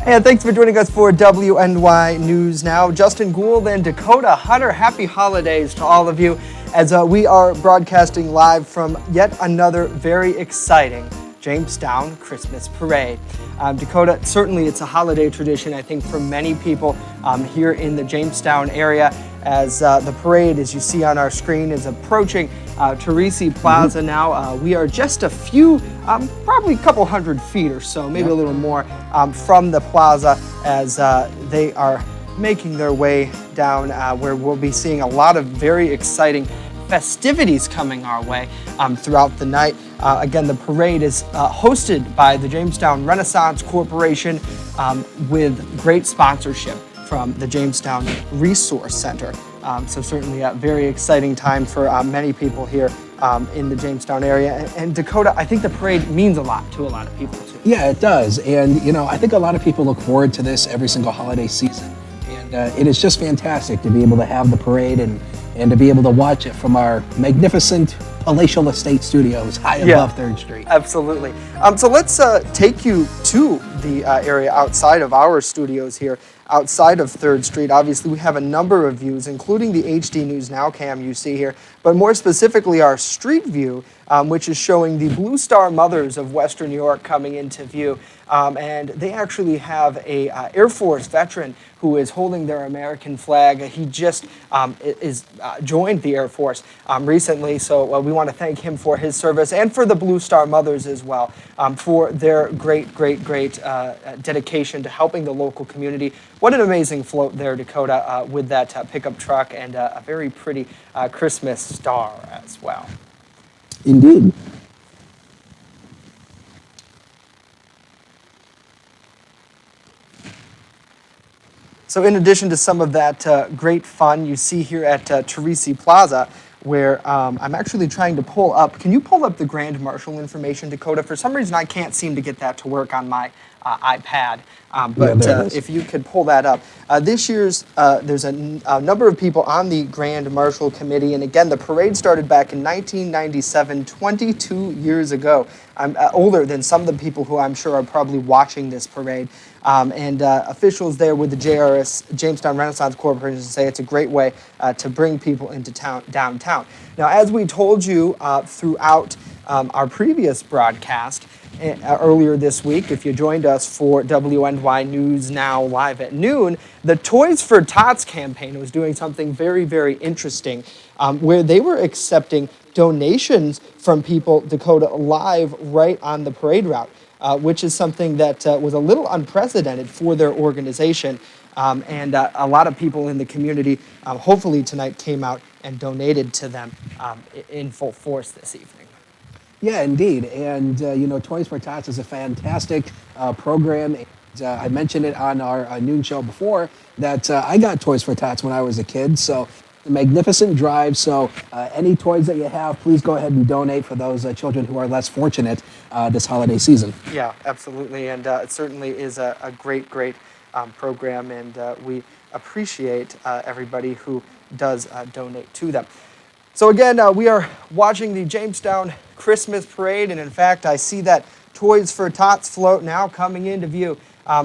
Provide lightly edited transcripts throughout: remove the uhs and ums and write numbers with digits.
And thanks for joining us for WNY News Now. Justin Gould and Dakota Hunter, happy holidays to all of you as we are broadcasting live from yet another very exciting Jamestown Christmas Parade. Dakota, certainly it's a holiday tradition, I think, for many people here in the Jamestown area, as the parade, as you see on our screen, is approaching Teresi Plaza now. We are just a few, probably a couple hundred feet or so, maybe a little more, from the plaza as they are making their way down where we'll be seeing a lot of very exciting festivities coming our way throughout the night. Again, the parade is hosted by the Jamestown Renaissance Corporation with great sponsorship from the Jamestown Resource Center. So certainly a very exciting time for many people here in the Jamestown area. And Dakota, I think the parade means a lot to a lot of people too. Yeah, it does. And, you know, I think a lot of people look forward to this every single holiday season. And it is just fantastic to be able to have the parade and to be able to watch it from our magnificent palatial estate studios high above 3rd Street. Absolutely. So let's take you to the area outside of our studios here, outside of 3rd Street. Obviously, we have a number of views, including the HD News Now cam you see here, but more specifically our street view, which is showing the Blue Star Mothers of Western New York coming into view. And they actually have a Air Force veteran who is holding their American flag. He just joined the Air Force recently, so we want to thank him for his service and for the Blue Star Mothers as well for their great dedication to helping the local community. What an amazing float there, Dakota, with that pickup truck and a very pretty Christmas star as well. Indeed. So in addition to some of that great fun you see here at Teresi Plaza, where I'm actually trying to pull up, can you pull up the Grand Marshal information, Dakota? For some reason I can't seem to get that to work on my iPad, but if you could pull that up. This year's, there's a number of people on the Grand Marshal Committee, and again, the parade started back in 1997, 22 years ago. I'm older than some of the people who I'm sure are probably watching this parade. And officials there with the JRS, Jamestown Renaissance Corporation, say it's a great way to bring people into downtown. Now, as we told you throughout our previous broadcast earlier this week, if you joined us for WNY News Now live at noon, the Toys for Tots campaign was doing something very, very interesting, where they were accepting donations from people, Dakota, live right on the parade route. Which is something that was a little unprecedented for their organization. And a lot of people in the community, hopefully tonight, came out and donated to them in full force this evening. Yeah, indeed. And, you know, Toys for Tots is a fantastic program. And, I mentioned it on our noon show before that I got Toys for Tots when I was a kid. So a magnificent drive. So any toys that you have, please go ahead and donate for those children who are less fortunate this holiday season. Yeah, absolutely. And it certainly is a great program. And we appreciate everybody who does donate to them. So again, we are watching the Jamestown Christmas Parade, and in fact, I see that Toys for Tots float now coming into view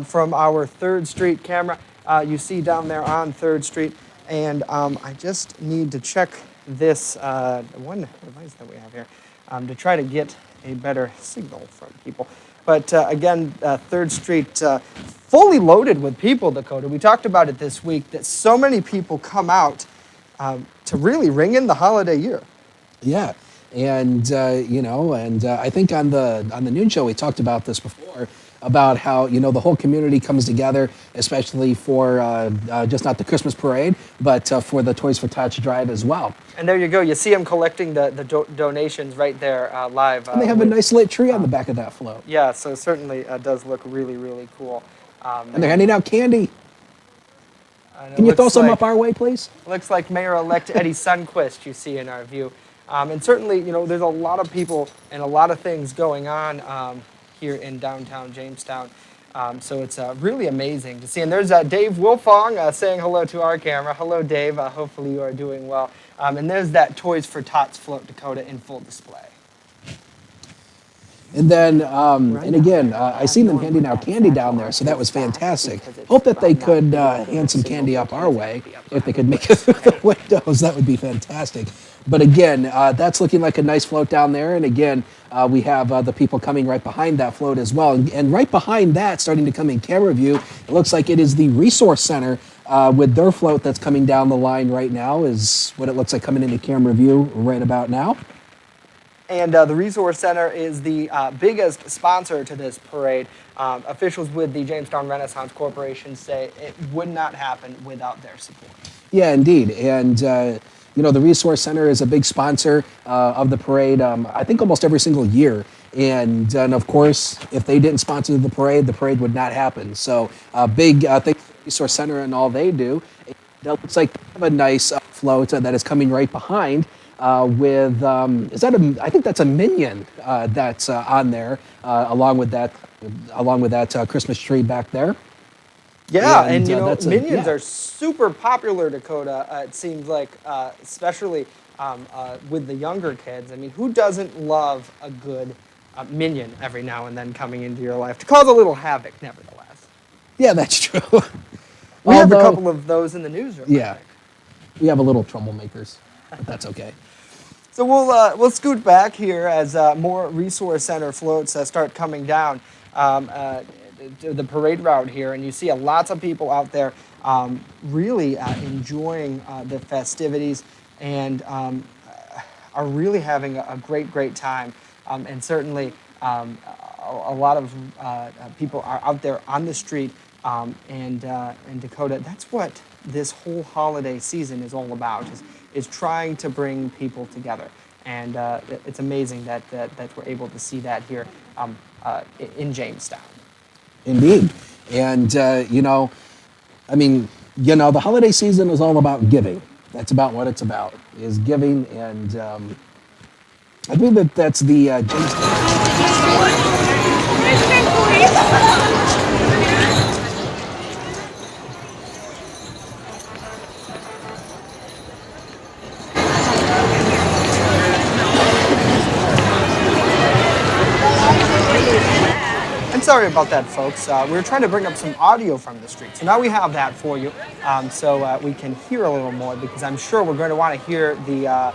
from our 3rd Street camera. You see down there on 3rd Street, and I just need to check this one device that we have here to try to get a better signal from people. But again, 3rd Street fully loaded with people, Dakota. We talked about it this week, that so many people come out to really ring in the holiday year. Yeah, and you know, and I think on the noon show we talked about this before, about how, you know, the whole community comes together, especially for just not the Christmas parade, but for the Toys for Tots drive as well. And there you go. You see them collecting the donations right there live. And they have a nice lit tree on the back of that float. Yeah, so it certainly does look really, really cool. And they're handing out candy. Can you throw some up our way, please? Looks like Mayor-elect Eddie Sundquist you see in our view. And certainly, you know, there's a lot of people and a lot of things going on here in downtown Jamestown. So it's really amazing to see. And there's Dave Wilfong saying hello to our camera. Hello, Dave. Hopefully you are doing well. And there's that Toys for Tots float, Dakota, in full display. And then, and Right again, on. I seen them handing out candy down there, so that was fantastic. Hope that they could hand some candy up our way if they could make it through the windows. That would be fantastic. But again, that's looking like a nice float down there. And again, we have the people coming right behind that float as well. And right behind that, starting to come in camera view, it looks like it is the Resource Center with their float that's coming down the line right now, is what it looks like coming into camera view right about now. And the Resource Center is the biggest sponsor to this parade. Officials with the Jamestown Renaissance Corporation say it would not happen without their support. Yeah, indeed. And, the Resource Center is a big sponsor of the parade, I think almost every single year. And of course, if they didn't sponsor the parade would not happen. So, big thanks to the Resource Center and all they do. It looks like they have a nice float that is coming right behind. With I think that's a minion that's on there, along with that Christmas tree back there. Yeah, and minions Yeah. are super popular, Dakota. It seems like, especially with the younger kids. I mean, who doesn't love a good minion every now and then coming into your life to cause a little havoc, nevertheless? Yeah, that's true. We have a Although, couple of those in the newsroom, I yeah, think. we have a little troublemakers, but that's okay. So we'll scoot back here as more Resource Center floats start coming down the parade route here, and you see lots of people out there really enjoying the festivities and are really having a great time. And certainly a lot of people are out there on the street and Dakota. That's what this whole holiday season is all about. Is trying to bring people together. And it's amazing that we're able to see that here in Jamestown. Indeed. And, the holiday season is all about giving. That's about what it's about, is giving. And I believe that's the Jamestown. And sorry about that, folks. We were trying to bring up some audio from the street. So now we have that for you so we can hear a little more because I'm sure we're going to want to hear the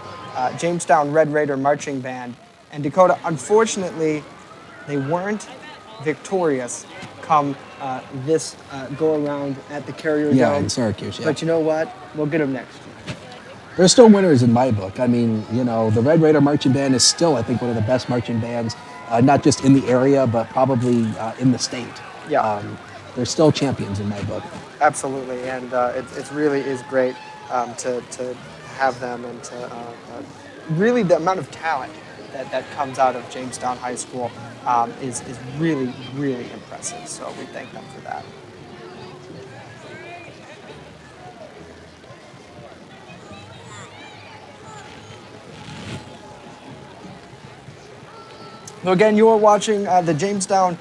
Jamestown Red Raider Marching Band. And Dakota, unfortunately, they weren't victorious come this go around at the Carrier Yeah, Dome. in Syracuse, yeah. But you know what? We'll get them next year. They're still winners in my book. I mean, the Red Raider Marching Band is still, I think, one of the best marching bands, not just in the area, but probably in the state. Yeah. They're still champions in my book. Absolutely, and it really is great to have them and to really the amount of talent that comes out of Jamestown High School is really, really impressive. So we thank them for that. So again, you are watching the Jamestown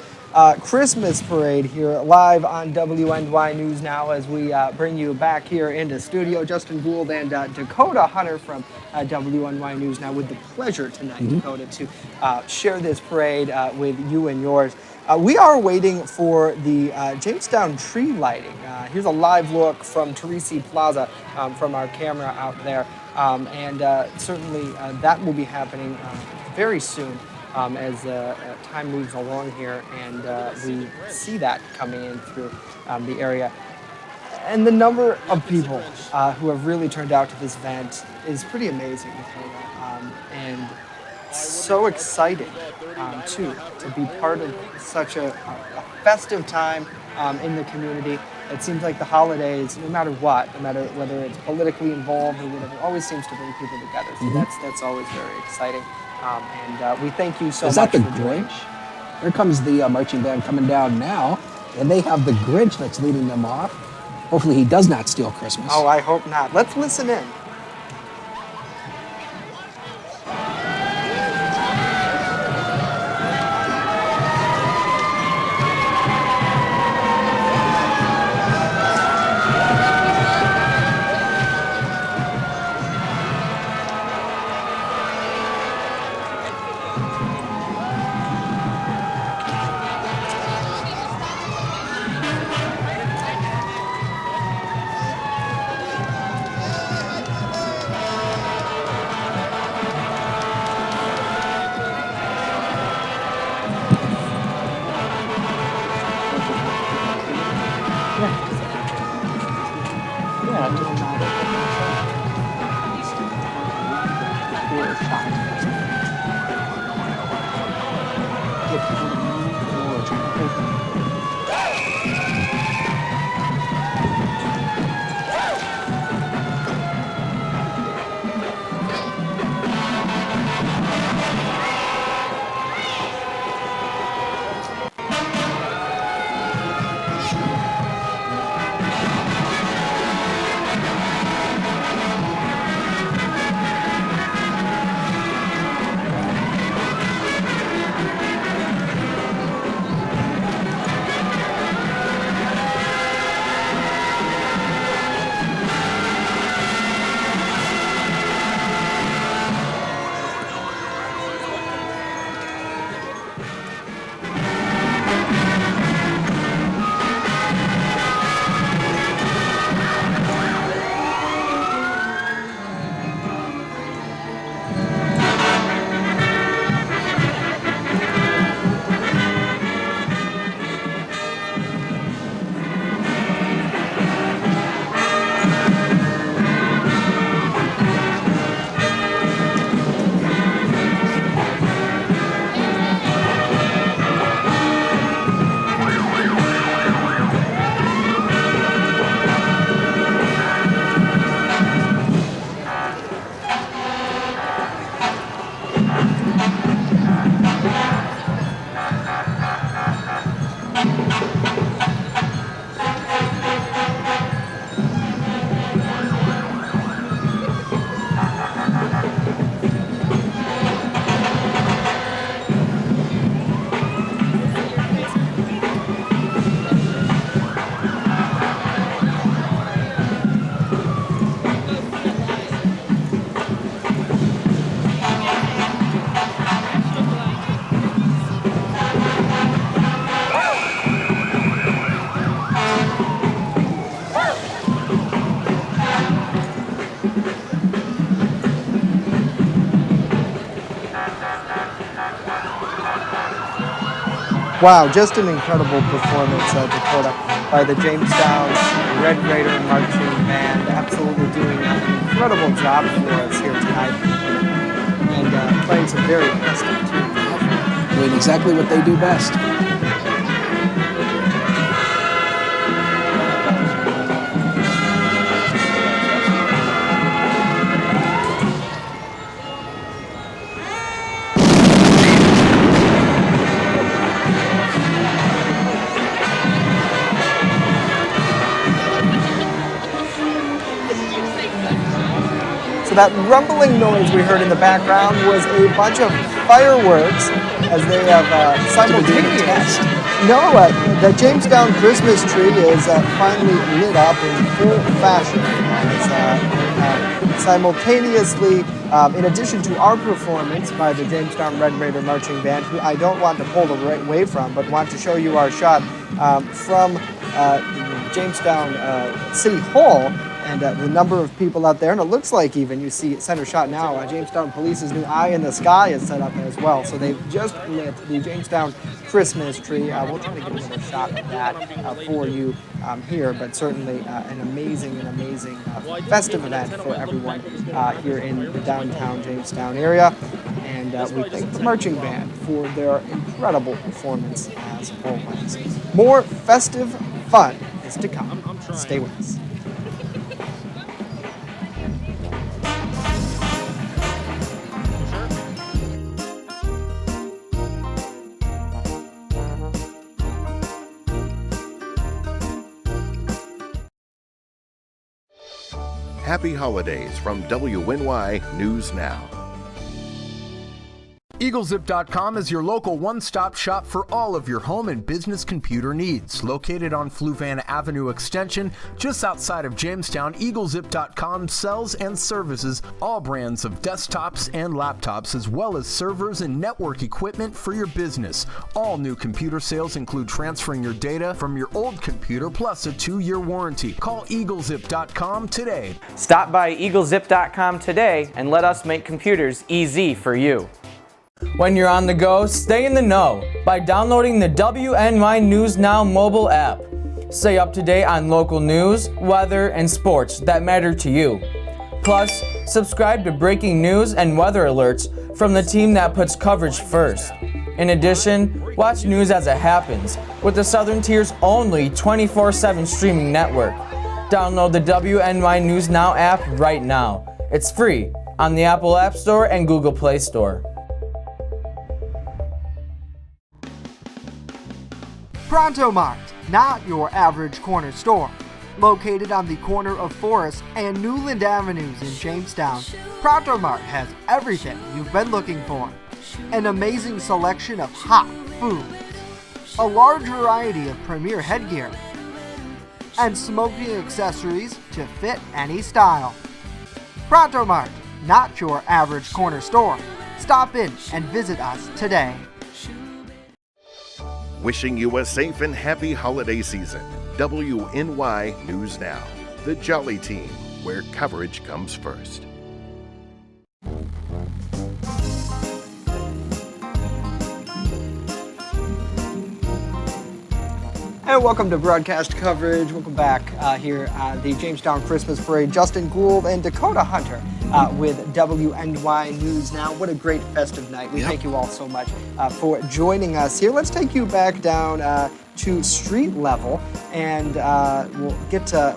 Christmas Parade here live on WNY News Now as we bring you back here into studio. Justin Gould and Dakota Hunter from WNY News Now with the pleasure tonight, Dakota, to share this parade with you and yours. We are waiting for the Jamestown tree lighting. Here's a live look from Teresi Plaza from our camera out there. And certainly that will be happening very soon. As time moves along here and we see that coming in through the area. And the number of people who have really turned out to this event is pretty amazing. And so exciting, too, to be part of such a festive time in the community. It seems like the holidays, no matter what, no matter whether it's politically involved or whatever, always seems to bring people together. So that's always very exciting. And we thank you so Is much that the for joining. Grinch? Here comes the marching band coming down now, and they have the Grinch that's leading them off. Hopefully he does not steal Christmas. Oh, I hope not. Let's listen in. Wow, just an incredible performance, Dakota, by the Jamestown Red Raider Marching Band. Absolutely doing an incredible job for us here tonight, and playing some very festive tunes. Doing exactly what they do best. So that rumbling noise we heard in the background was a bunch of fireworks as they have simultaneous. No, the Jamestown Christmas tree is finally lit up in full fashion. As, simultaneously, in addition to our performance by the Jamestown Red Raider Marching Band, who I don't want to pull away from, but want to show you our shot from Jamestown City Hall. And the number of people out there, and it looks like even, you see center shot now, Jamestown Police's new Eye in the Sky is set up as well. So they've just lit the Jamestown Christmas tree. We'll try to get another shot of that for you here, but certainly an amazing festive event for everyone here in the downtown Jamestown area. And we thank the marching band for their incredible performance as always. More festive fun is to come. Stay with us. Happy holidays from WNY News Now. EagleZip.com is your local one-stop shop for all of your home and business computer needs. Located on Fluvan Avenue Extension, just outside of Jamestown, EagleZip.com sells and services all brands of desktops and laptops, as well as servers and network equipment for your business. All new computer sales include transferring your data from your old computer plus a 2-year warranty. Call EagleZip.com today. Stop by EagleZip.com today and let us make computers easy for you. When you're on the go, stay in the know by downloading the WNY News Now mobile app. Stay up to date on local news, weather, and sports that matter to you. Plus, subscribe to breaking news and weather alerts from the team that puts coverage first. In addition, watch news as it happens with the Southern Tier's only 24/7 streaming network. Download the WNY News Now app right now. It's free on the Apple App Store and Google Play Store. Pronto Mart, not your average corner store. Located on the corner of Forest and Newland Avenues in Jamestown, Pronto Mart has everything you've been looking for. An amazing selection of hot foods, a large variety of premier headgear, and smoking accessories to fit any style. Pronto Mart, not your average corner store. Stop in and visit us today. Wishing you a safe and happy holiday season. WNY News Now, the Jolly Team, where coverage comes first. And welcome to broadcast coverage. Welcome back here at the Jamestown Christmas Parade. Justin Gould and Dakota Hunter with WNY News Now. What a great festive night. We thank you all so much for joining us here. Let's take you back down to street level, and we'll get to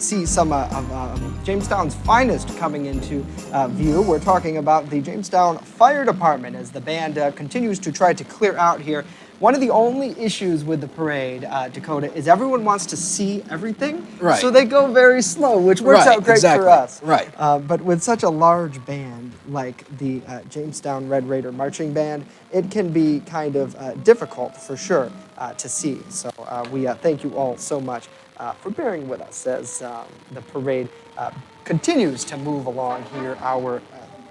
see some of Jamestown's finest coming into view. We're talking about the Jamestown Fire Department as the band continues to try to clear out here. One of the only issues with the parade, Dakota, is everyone wants to see everything. Right. So they go very slow, which works out great for us. Right. But with such a large band like the Jamestown Red Raider Marching Band, it can be kind of difficult for sure to see. So we thank you all so much for bearing with us as the parade continues to move along here our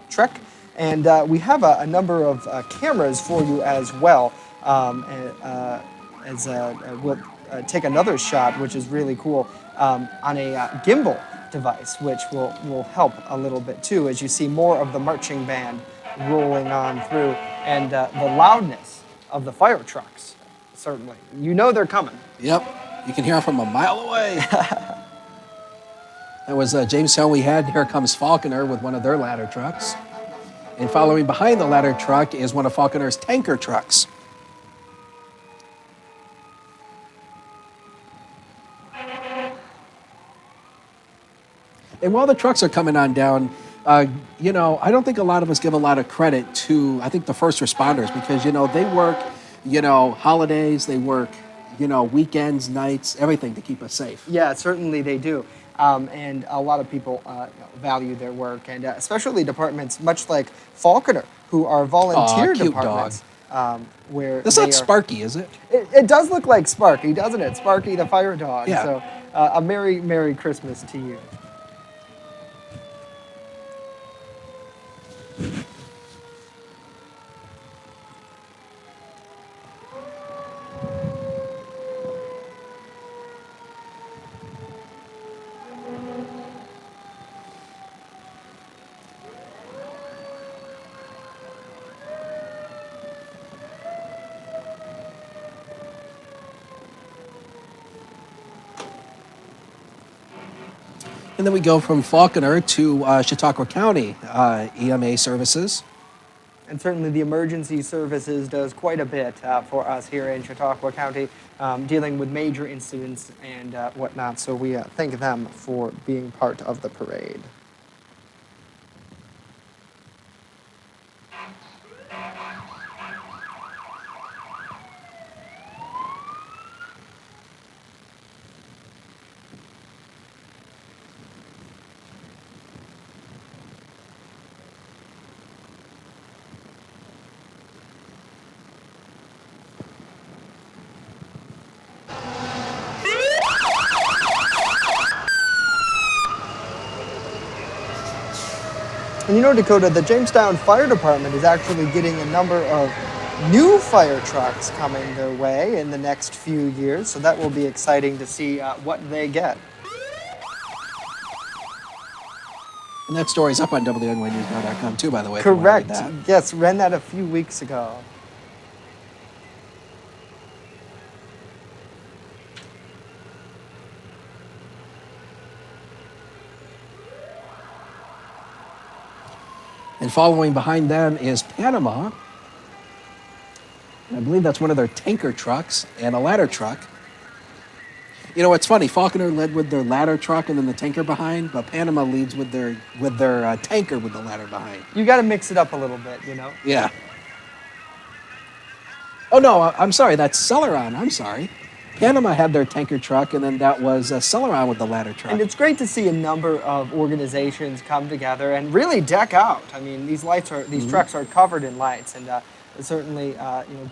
trek. And we have a number of cameras for you as well. We'll take another shot, which is really cool, on a gimbal device, which will help a little bit too, as you see more of the marching band rolling on through, and the loudness of the fire trucks, certainly. You know they're coming. Yep, you can hear them from a mile away. That was Jamestown. We had Here Comes Falconer with one of their ladder trucks. And following behind the ladder truck is one of Falconer's tanker trucks. And while the trucks are coming on down, I don't think a lot of us give a lot of credit to, I think, the first responders, because, they work, holidays, they work, weekends, nights, everything to keep us safe. Yeah, certainly they do. And a lot of people value their work, and especially departments much like Falconer, who are volunteer cute departments. Where That's not Sparky, is it? It does look like Sparky, doesn't it? Sparky the fire dog. Yeah. So a Merry Christmas to you. And then we go from Falconer to Chautauqua County EMA services. And certainly the emergency services does quite a bit for us here in Chautauqua County, dealing with major incidents and whatnot. So we thank them for being part of the parade. And Dakota, the Jamestown Fire Department is actually getting a number of new fire trucks coming their way in the next few years, so that will be exciting to see what they get. And that story's up on WNYNewsNow.com too, by the way. Correct. Yes, ran that a few weeks ago. And following behind them is Panama. I believe that's one of their tanker trucks and a ladder truck. You know, it's funny. Falconer led with their ladder truck and then the tanker behind, but Panama leads with their tanker with the ladder behind. You got to mix it up a little bit, you know? Yeah. Oh no, I'm sorry. That's Celeron. I'm sorry. Panama had their tanker truck, and then that was Celeron with the ladder truck. And it's great to see a number of organizations come together and really deck out. I mean, these trucks are covered in lights, and it's certainly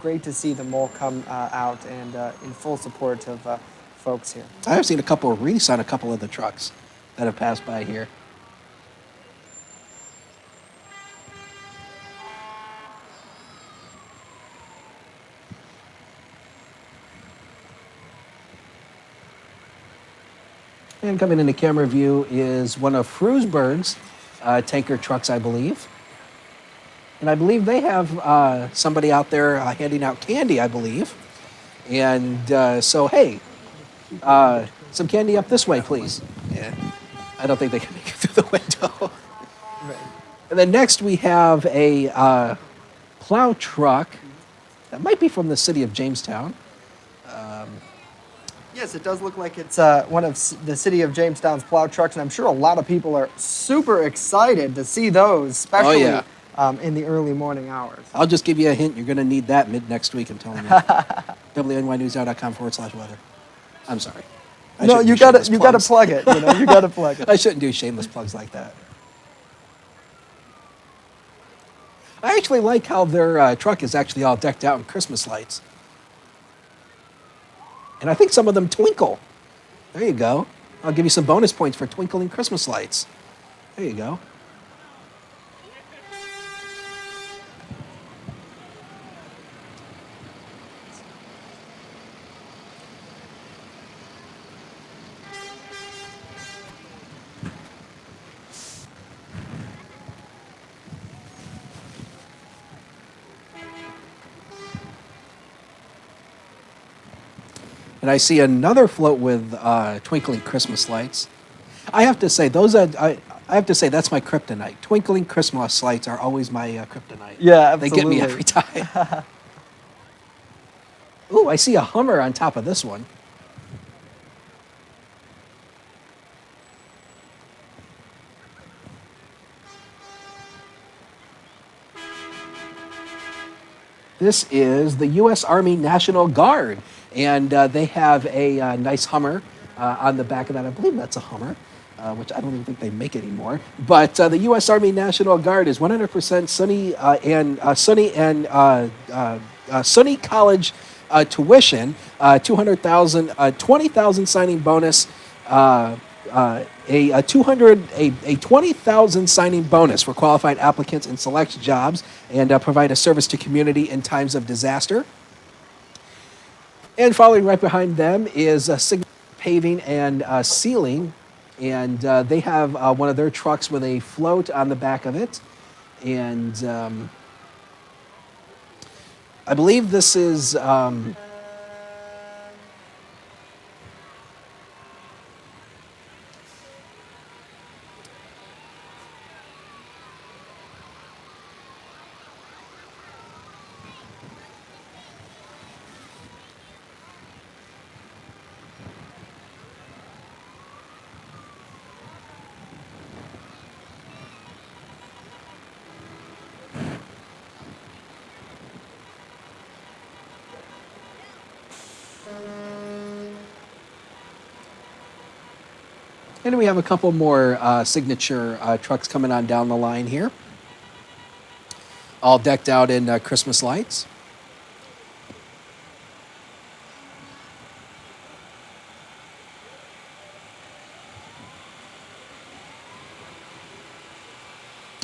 great to see them all come out and in full support of folks here. I have seen a couple of wreaths on a couple of the trucks that have passed by here. And coming into camera view is one of Frewsburg's tanker trucks, I believe. And I believe they have somebody out there handing out candy, I believe. And so, hey, some candy up this way, please. Yeah, I don't think they can make it through the window. Right. And then next we have a plow truck that might be from the city of Jamestown. Yes, it does look like it's one of the city of Jamestown's plow trucks, and I'm sure a lot of people are super excited to see those, especially in the early morning hours. I'll just give you a hint. You're going to need that mid next week, I'm telling you. WNYNewsNow.com/weather. I'm sorry. No, you got to plug it. You know, you got to plug it. I shouldn't do shameless plugs like that. I actually like how their truck is actually all decked out in Christmas lights. And I think some of them twinkle. There you go. I'll give you some bonus points for twinkling Christmas lights. There you go. And I see another float with twinkling Christmas lights. I have to say, I have to say that's my kryptonite. Twinkling Christmas lights are always my kryptonite. Yeah, absolutely. They get me every time. Ooh, I see a Hummer on top of this one. This is the U.S. Army National Guard, and they have a nice Hummer on the back of that. I believe that's a Hummer, which I don't even think they make anymore. But the U.S. Army National Guard is 100% Sunny College tuition, 20,000 signing bonus. A 20,000 signing bonus for qualified applicants in select jobs, and provide a service to community in times of disaster. And following right behind them is Sigma Paving and Sealing, and they have one of their trucks with a float on the back of it, and I believe this is. And we have a couple more signature trucks coming on down the line here, all decked out in Christmas lights.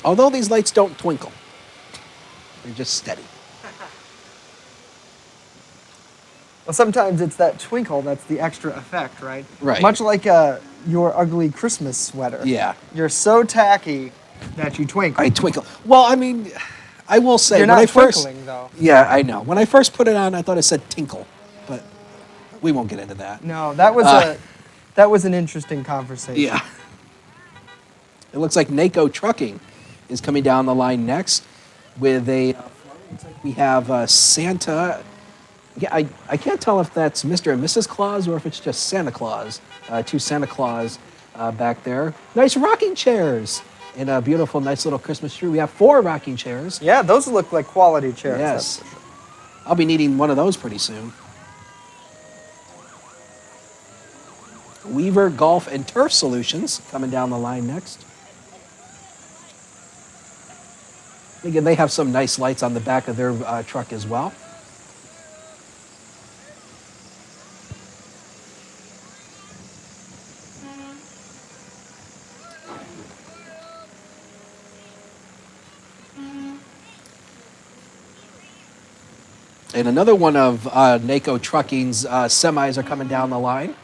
Although these lights don't twinkle, they're just steady. Well, sometimes it's that twinkle that's the extra effect, right? Right. Much like your ugly Christmas sweater. Yeah. You're so tacky that you twinkle. I twinkle. Well, I mean, I will say You're when not I first, twinkling, though. Yeah, I know. When I first put it on, I thought it said tinkle, but we won't get into that. No, that was an interesting conversation. Yeah. It looks like NACO Trucking is coming down the line next with a. Looks like we have Santa. Yeah, I can't tell if that's Mr. and Mrs. Claus or if it's just Santa Claus. Two Santa Claus back there. Nice rocking chairs and a beautiful, nice little Christmas tree. We have 4 rocking chairs. Yeah, those look like quality chairs. Yes. That's for sure. I'll be needing one of those pretty soon. Weaver Golf and Turf Solutions coming down the line next. Again, they have some nice lights on the back of their truck as well. And another one of NACO Trucking's semis are coming down the line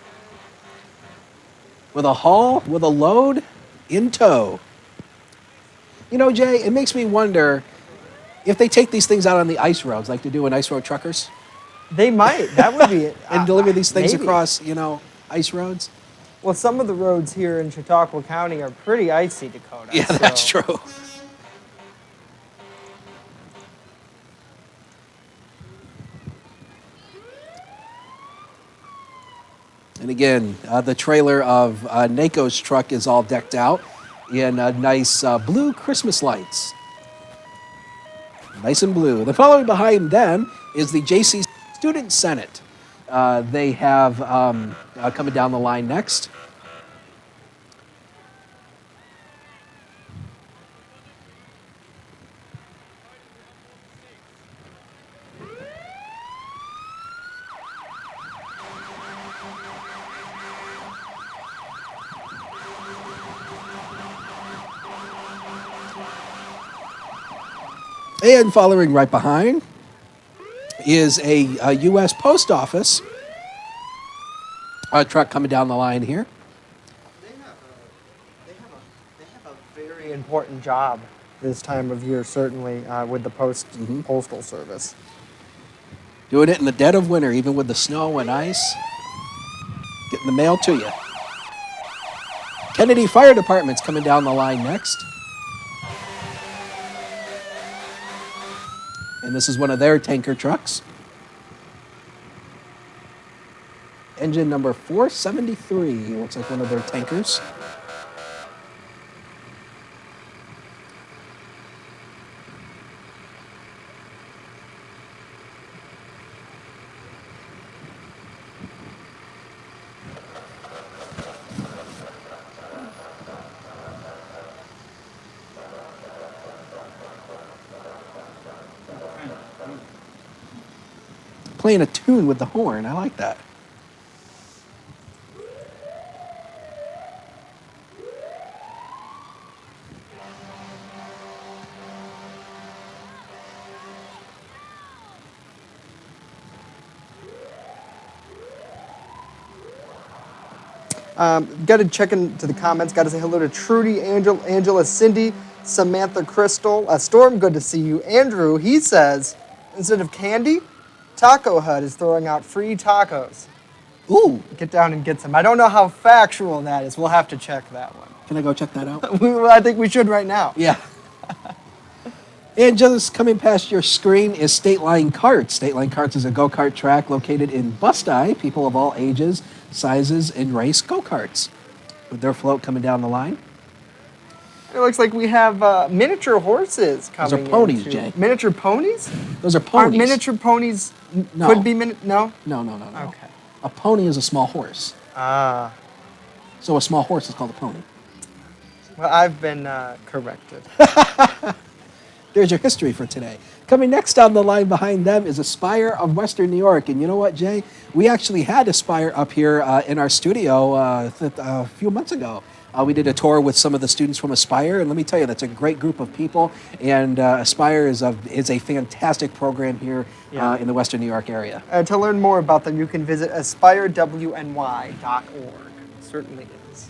with a haul, with a load in tow. You know, Jay, it makes me wonder if they take these things out on the ice roads like they do in ice road truckers They might. That would be it. and deliver these things Maybe. across, ice roads. Well, some of the roads here in Chautauqua County are pretty icy, Dakota. Yeah, that's so- true. And again, the trailer of NACO's truck is all decked out in nice blue Christmas lights. Nice and blue. The following behind them is the JC Student Senate. They have coming down the line next. And following right behind is a U.S. Post Office truck coming down the line here. They have a very important job this time of year, certainly with the postal service. Doing it in the dead of winter, even with the snow and ice. Getting the mail to you. Kennedy Fire Department's coming down the line next. And this is one of their tanker trucks. Engine number 473, looks like one of their tankers. Playing a tune with the horn, I like that. Got to check into the comments. Got to say hello to Trudy, Angela, Cindy, Samantha, Crystal. Storm, good to see you. Andrew, he says, instead of candy, Taco Hut is throwing out free tacos. Ooh, Get down and get some. I don't know how factual that is. We'll have to check that one. can I go check that out? I think we should right now. Yeah. And just coming past your screen is State Line Karts. State Line Karts is a go-kart track located in Bust-Eye. People of all ages, sizes, and race go-karts. With their float coming down the line. It looks like we have miniature horses Those coming are ponies, into- Jay. Miniature ponies? Those are Aren't ponies. miniature ponies No. could be No? No. Okay. A pony is a small horse. Ah. So a small horse is called a pony. Well, I've been corrected. There's your history for today. Coming next on the line behind them is Aspire of Western New York. And you know what, Jay? We actually had Aspire up here in our studio a few months ago. We did a tour with some of the students from Aspire, and let me tell you, that's a great group of people. And Aspire is a fantastic program here Yeah. in the Western New York area. To learn more about them, you can visit aspirewny.org. It certainly is.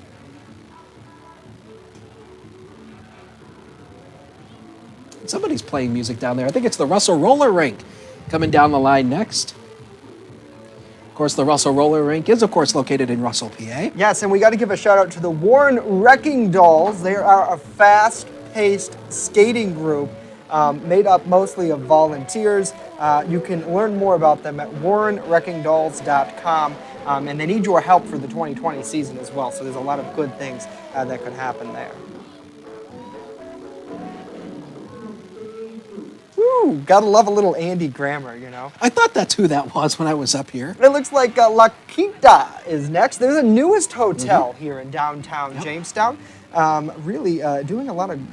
Somebody's playing music down there. I think it's the Russell Roller Rink coming down the line next. Of course, the Russell Roller Rink is, of course, located in Russell, PA. Yes, and we got to give a shout out to the Warren Wrecking Dolls. They are a fast fast-paced skating group made up mostly of volunteers. You can learn more about them at warrenwreckingdolls.com. And they need your help for the 2020 season as well, so there's a lot of good things that could happen there. Woo! Gotta love a little Andy Grammer, you know. I thought that's who that was when I was up here. It looks like La Quinta is next. They're the newest hotel here in downtown Jamestown. Really doing a lot of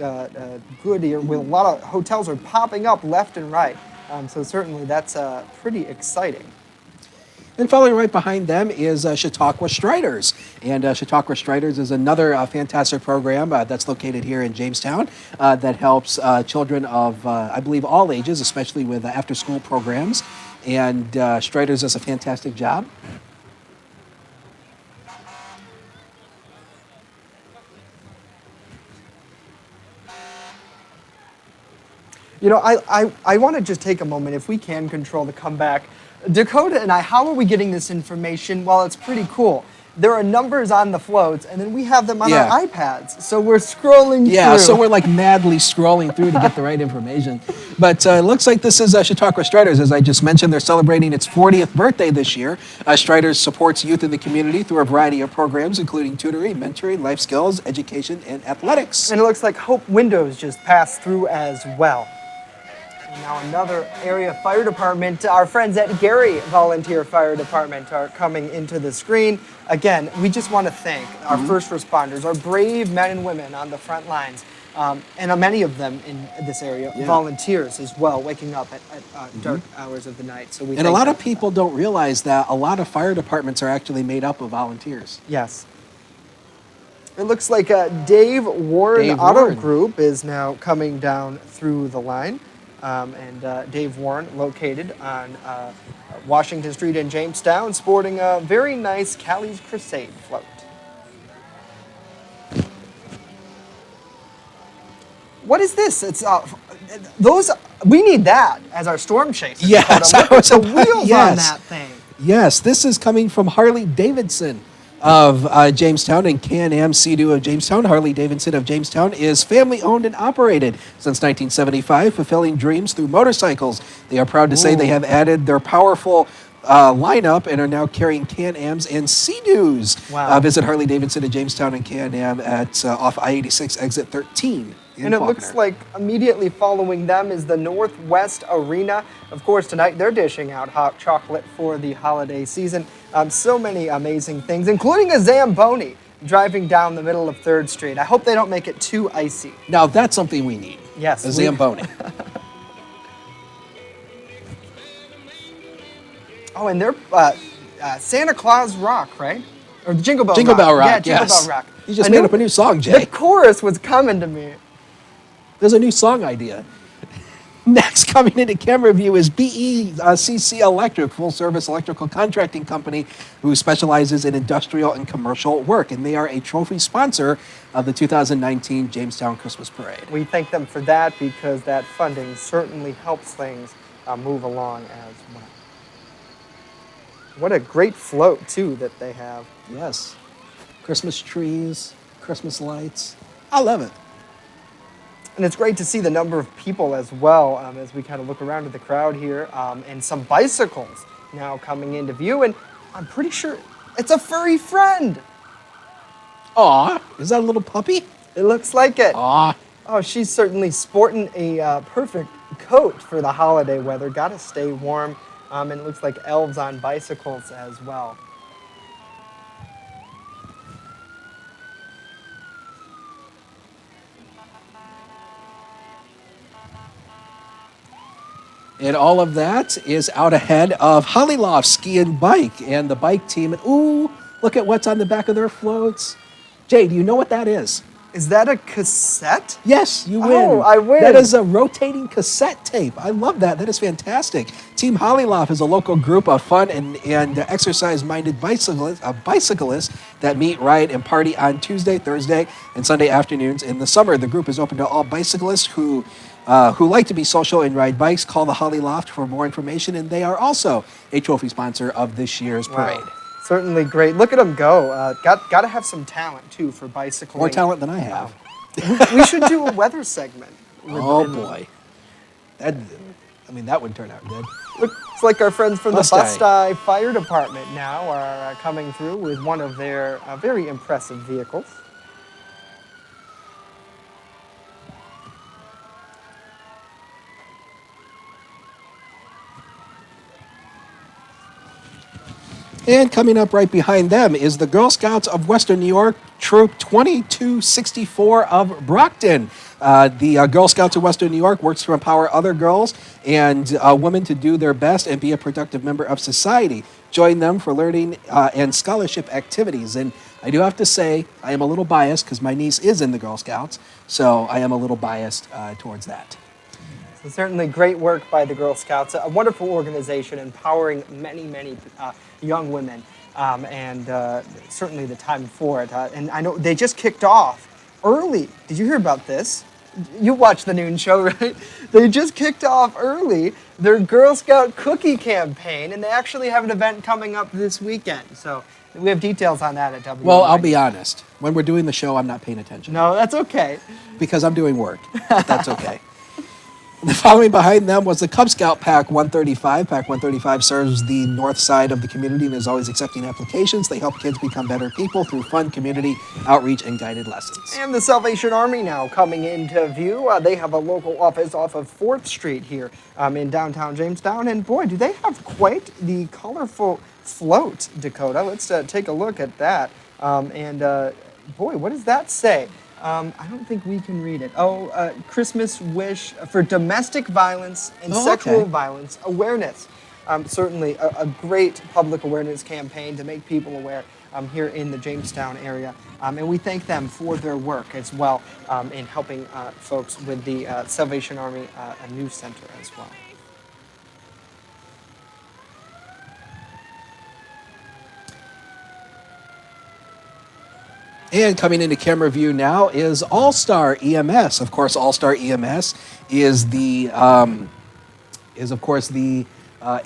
good here. With a lot of hotels are popping up left and right. So certainly that's pretty exciting. And following right behind them is Chautauqua Striders. And Chautauqua Striders is another fantastic program that's located here in Jamestown that helps children of, I believe, all ages, especially with after-school programs. And Striders does a fantastic job. You know, I want to just take a moment, if we can control the comeback. Dakota and I, how are we getting this information? Well, it's pretty cool. There are numbers on the floats, and then we have them on our iPads. So we're scrolling through. So we're like madly scrolling through to get the right information. But it looks like this is Chautauqua Striders. As I just mentioned, they're celebrating its 40th birthday this year. Striders supports youth in the community through a variety of programs, including tutoring, mentoring, life skills, education, and athletics. And it looks like Hope Windows just passed through as well. Now another area fire department, our friends at Gary Volunteer Fire Department are coming into the screen. Again, we just want to thank our first responders, our brave men and women on the front lines, and many of them in this area, volunteers as well, waking up at dark hours of the night. So and a lot of people don't realize that a lot of fire departments are actually made up of volunteers. Yes. It looks like Dave Warren Auto Group is now coming down through the line. And Dave Warren, located on Washington Street in Jamestown, sporting a very nice Callie's Crusade float. What is this? It's those. We need that as our storm chaser. Yes, look at the wheels on that thing. Yes, this is coming from Harley Davidson of Jamestown and Can-Am Sea-Doo of Jamestown. Harley Davidson of Jamestown is family-owned and operated since 1975, fulfilling dreams through motorcycles. They are proud to say they have added their powerful lineup and are now carrying Can-Ams and Sea-Doos. Wow. Visit Harley Davidson of Jamestown and Can-Am at off I-86 exit 13. And it looks like immediately following them is the Northwest Arena. Of course, tonight they're dishing out hot chocolate for the holiday season. So many amazing things, including a Zamboni driving down the middle of 3rd Street. I hope they don't make it too icy. Now, that's something we need. Yes. A Zamboni. Oh, and they're Santa Claus Rock, right? Or Jingle Bell Rock. Jingle Bell Rock, Yeah, Jingle yes. Bell Rock. You just made up a new song, Jay. The chorus was coming to me. There's a new song idea. Next, coming into camera view is BECC Electric, full-service electrical contracting company who specializes in industrial and commercial work, and they are a trophy sponsor of the 2019 Jamestown Christmas Parade. We thank them for that because that funding certainly helps things move along as well. What a great float, too, that they have. Yes. Christmas trees, Christmas lights. I love it. And it's great to see the number of people as well as we kind of look around at the crowd here and some bicycles now coming into view. And I'm pretty sure it's a furry friend. Aw, is that a little puppy? It looks like it. Aw. Oh, she's certainly sporting a perfect coat for the holiday weather. Got to stay warm. And it looks like elves on bicycles as well. And all of that is out ahead of Hollyloft Ski and Bike and the bike team. And ooh, look at what's on the back of their floats. Jay, do you know what that is? Is that a cassette? Yes, you win. Oh, I win. That is a rotating cassette tape. I love that. That is fantastic. Team Hollyloft is a local group of fun and exercise-minded bicyclists that meet, ride, and party on Tuesday, Thursday, and Sunday afternoons in the summer. The group is open to all bicyclists who like to be social and ride bikes. Call the Hollyloft for more information, and they are also a trophy sponsor of this year's parade. Wow. Certainly great. Look at them go. Got to have some talent, too, for bicycling. More talent than I have. We should do a weather segment. Oh boy, that would turn out good. Looks like our friends from the Bust-Eye. Bust-Eye Fire Department now are coming through with one of their very impressive vehicles. And coming up right behind them is the Girl Scouts of Western New York, Troop 2264 of Brockton. The Girl Scouts of Western New York works to empower other girls and women to do their best and be a productive member of society. Join them for learning and scholarship activities. And I do have to say, I am a little biased because my niece is in the Girl Scouts, so I am a little biased towards that. So certainly great work by the Girl Scouts, a wonderful organization empowering many young women, and certainly the time for it. And I know they just kicked off early. Did you hear about this? You watch the noon show, right? They just kicked off early their Girl Scout cookie campaign, and they actually have an event coming up this weekend. So we have details on that at WNY. Well, I'll be honest. When we're doing the show, I'm not paying attention. No, that's okay. Because I'm doing work. That's okay. The following behind them was the Cub Scout Pack 135. Pack 135 serves the north side of the community and is always accepting applications. They help kids become better people through fun community outreach and guided lessons. And the Salvation Army now coming into view. They have a local office off of 4th Street here in downtown Jamestown. And boy, do they have quite the colorful float, Dakota. Let's take a look at that. Boy, what does that say? I don't think we can read it. Christmas wish for domestic violence and sexual violence awareness. Certainly a great public awareness campaign to make people aware here in the Jamestown area. And we thank them for their work as well in helping folks with the Salvation Army News Center as well. And coming into camera view now is All Star EMS. Of course, All Star EMS is the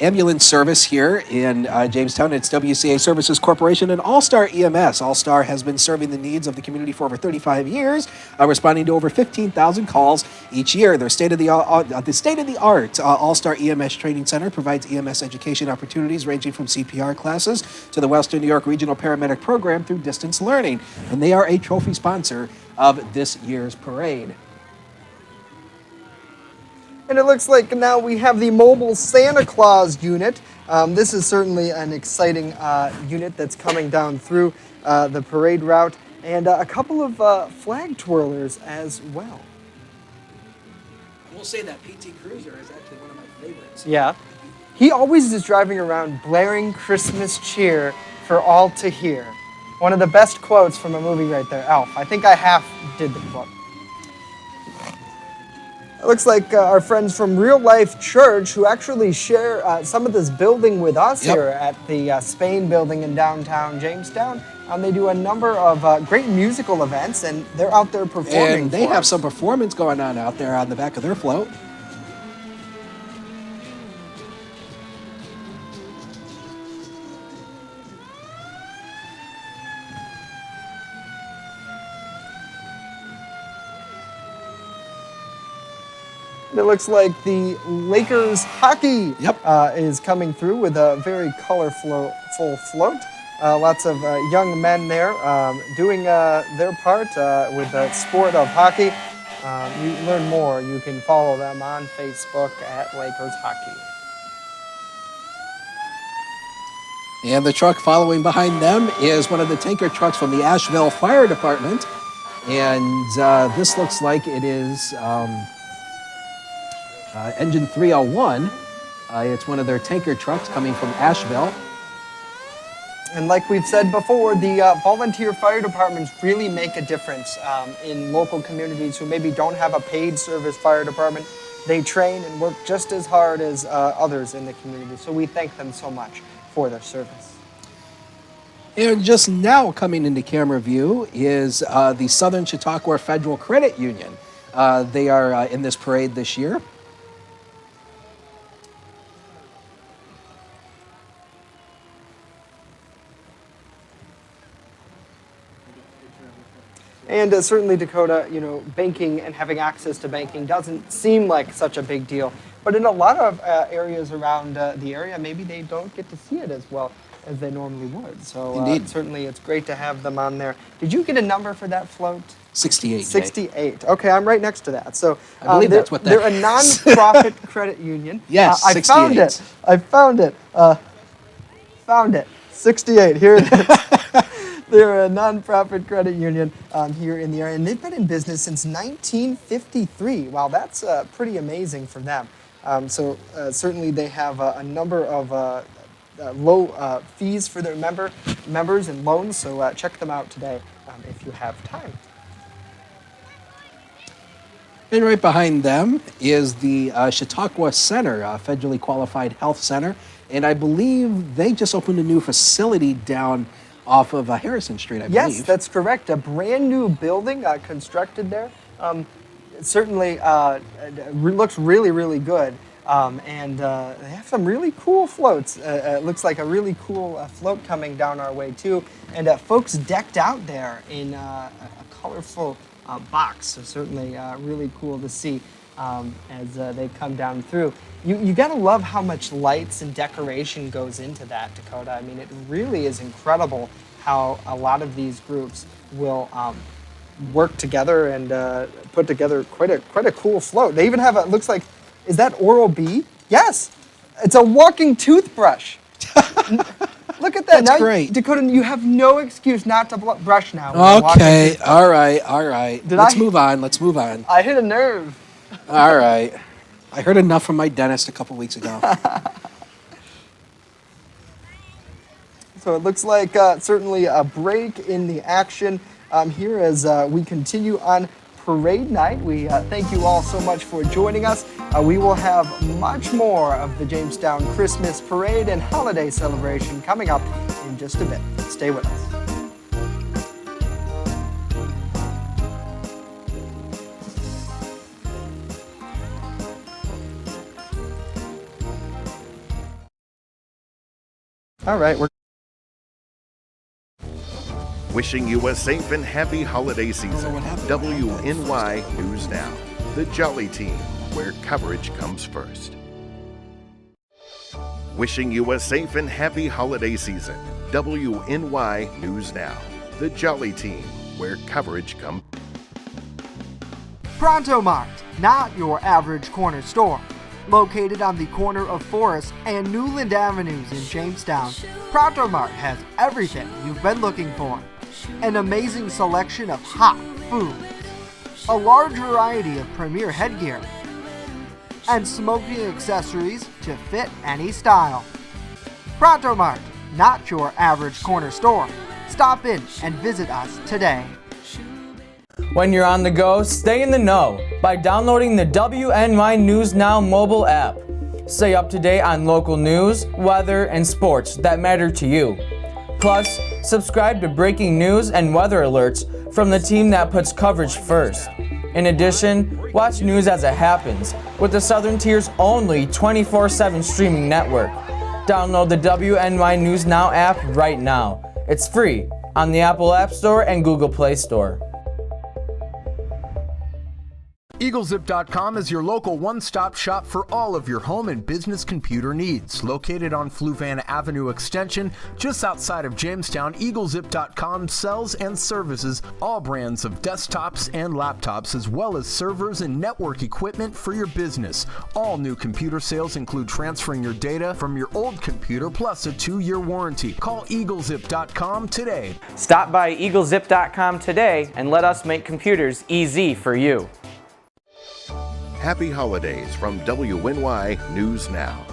ambulance service here in Jamestown. It's WCA Services Corporation and All Star EMS. All Star has been serving the needs of the community for over 35 years, responding to over 15,000 calls each year. Their state-of-the-art All Star EMS Training Center provides EMS education opportunities ranging from CPR classes to the Western New York Regional Paramedic Program through distance learning. And they are a trophy sponsor of this year's parade. And it looks like now we have the mobile Santa Claus unit. This is certainly an exciting unit that's coming down through the parade route, and a couple of flag twirlers as well. I will say that PT Cruiser is actually one of my favorites. Yeah. He always is driving around blaring Christmas cheer for all to hear. One of the best quotes from a movie right there, Elf. I think I half did the quote. It looks like our friends from Real Life Church, who actually share some of this building with us here at the Spain building in downtown Jamestown. They do a number of great musical events, and they're out there performing. And they have some performance going on out there on the back of their float. It looks like the Lakers hockey is coming through with a very colorful float. Lots of young men there doing their part with the sport of hockey. You learn more. You can follow them on Facebook at Lakers Hockey. And the truck following behind them is one of the tanker trucks from the Asheville Fire Department. And this looks like it is engine 301. It's one of their tanker trucks coming from Asheville. And like we've said before, the volunteer fire departments really make a difference in local communities who maybe don't have a paid service fire department. They train and work just as hard as others in the community. So we thank them so much for their service. And just now coming into camera view is the Southern Chautauqua Federal Credit Union. They are in this parade this year. And certainly, Dakota, banking and having access to banking doesn't seem like such a big deal. But in a lot of areas around the area, maybe they don't get to see it as well as they normally would. So Indeed. certainly it's great to have them on there. Did you get a number for that float? 68. Jay. 68. Okay, I'm right next to that. So I believe that's what that they're a is. non-profit credit union. Yes, I found it. 68. I found it. Found it. 68. Here it is. They're a non-profit credit union here in the area, and they've been in business since 1953. Wow, that's pretty amazing for them. So certainly they have a number of low fees for their members and loans. So check them out today if you have time. And right behind them is the Chautauqua Center, a federally qualified health center. And I believe they just opened a new facility down off of Harrison Street, I believe. Yes, that's correct. A brand new building constructed there. It certainly looks really, really good. And they have some really cool floats. It looks like a really cool float coming down our way, too. And folks decked out there in a colorful box. So certainly really cool to see as they come down through. You got to love how much lights and decoration goes into that, Dakota. I mean, it really is incredible how a lot of these groups will work together and put together quite a cool float. They even have it looks like, is that Oral-B? Yes, it's a walking toothbrush. Look at that. That's now, great. Dakota, you have no excuse not to brush now. with a walking Okay, toothbrush. all right. Did Let's I- move on. I hit a nerve. All right. I heard enough from my dentist a couple weeks ago. So it looks like certainly a break in the action here as we continue on parade night. We thank you all so much for joining us. We will have much more of the Jamestown Christmas parade and holiday celebration coming up in just a bit. Stay with us. All right, we're Wishing you a safe and happy holiday season. what happened. WNY News Now, the Jolly Team, where coverage comes first. Wishing you a safe and happy holiday season. WNY News Now, the Jolly Team, where coverage comes. Pronto Mart, not your average corner store. Located on the corner of Forest and Newland Avenues in Jamestown, Pronto Mart has everything you've been looking for. An amazing selection of hot foods, a large variety of premier headgear, and smoking accessories to fit any style. Pronto Mart, not your average corner store. Stop in and visit us today. When you're on the go, stay in the know by downloading the WNY News Now mobile app. Stay up to date on local news, weather, and sports that matter to you. Plus, subscribe to breaking news and weather alerts from the team that puts coverage first. In addition, watch news as it happens with the Southern Tier's only 24/7 streaming network. Download the WNY News Now app right now. It's free on the Apple App Store and Google Play Store. EagleZip.com is your local one-stop shop for all of your home and business computer needs. Located on Fluvanna Avenue Extension, just outside of Jamestown, EagleZip.com sells and services all brands of desktops and laptops, as well as servers and network equipment for your business. All new computer sales include transferring your data from your old computer plus a 2-year warranty. Call EagleZip.com today. Stop by EagleZip.com today and let us make computers easy for you. Happy holidays from WNY News Now.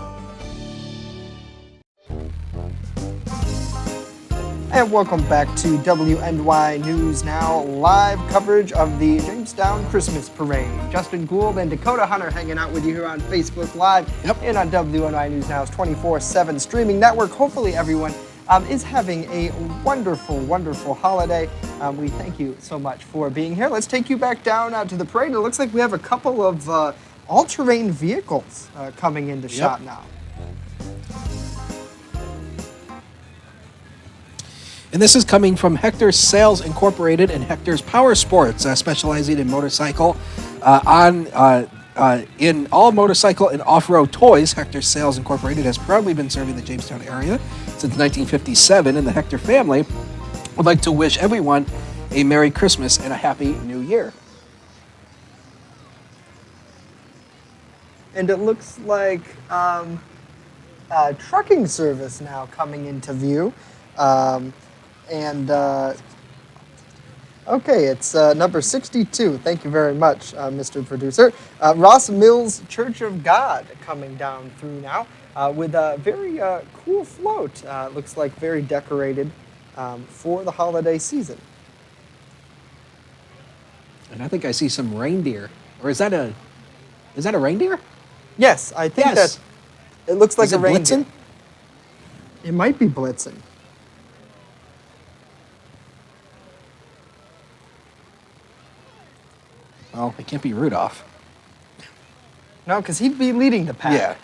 And welcome back to WNY News Now, live coverage of the Jamestown Christmas Parade. Justin Gould and Dakota Hunter hanging out with you here on Facebook Live and on WNY News Now's 24/7 streaming network. Hopefully everyone is having a wonderful, wonderful holiday. We thank you so much for being here. Let's take you back down to the parade. It looks like we have a couple of all-terrain vehicles coming into shot now. And this is coming from Hector's Sales Incorporated and Hector's Power Sports, specializing in motorcycle in all motorcycle and off-road toys. Hector's Sales Incorporated has proudly been serving the Jamestown area since 1957, and the Hector family would like to wish everyone a Merry Christmas and a Happy New Year. And it looks like trucking service now coming into view. Okay, it's number 62. Thank you very much, Mr. Producer. Ross Mills Church of God coming down through now with a very cool float. Looks like very decorated for the holiday season. And I think I see some reindeer. Or is that a reindeer? Yes, I think Yes. that it looks like Is a it reindeer. Blitzen? It might be Blitzen. Well, it can't be Rudolph. No, because he'd be leading the pack. Yeah.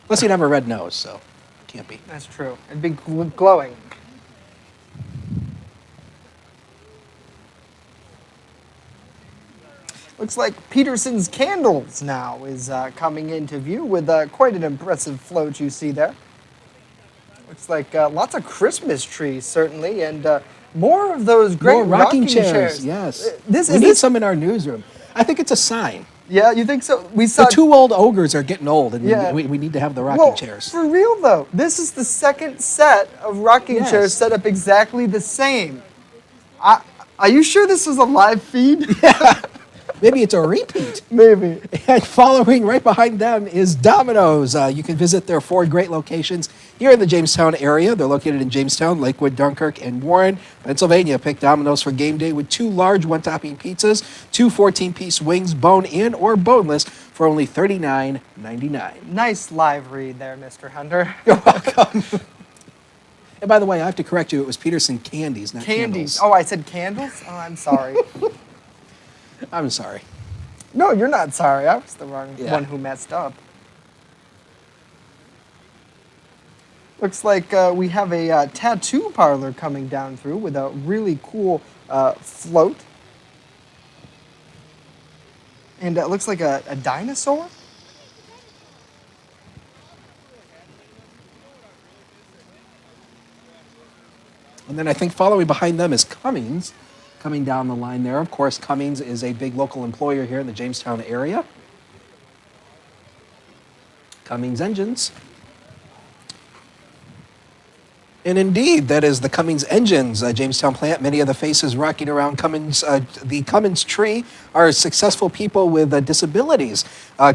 Plus he'd have a red nose, so it can't be. That's true. It'd be glowing. Looks like Peterson's Candles now is coming into view with quite an impressive float you see there. Looks like lots of Christmas trees, certainly, and more of those great More rocking chairs. Yes. We need some in our newsroom. I think it's a sign. Yeah, you think so? We saw The two old ogres are getting old, and Yeah. we need to have the rocking chairs. For real though, this is the second set of rocking Yes. chairs set up exactly the same. Are you sure this was a live feed? Maybe it's a repeat. Maybe. And following right behind them is Domino's. You can visit their 4 great locations here in the Jamestown area. They're located in Jamestown, Lakewood, Dunkirk, and Warren, Pennsylvania. Pick Domino's for game day with 2 large one-topping pizzas, 2 14-piece wings, bone in or boneless, for only $39.99. Nice live read there, Mr. Hunter. You're welcome. And by the way, I have to correct you. It was Peterson Candies, not Candies. Candles. Oh, I said candles? Oh, I'm sorry. I'm sorry. No, you're not sorry. I was the wrong Yeah. one who messed up. Looks like we have a tattoo parlor coming down through with a really cool float. And it looks like a dinosaur. And then I think following behind them is Cummings, coming down the line there. Of course, Cummings is a big local employer here in the Jamestown area. Cummings Engines. And indeed, that is the Cummings Engines Jamestown plant. Many of the faces rocking around Cummings, the Cummings tree are successful people with disabilities.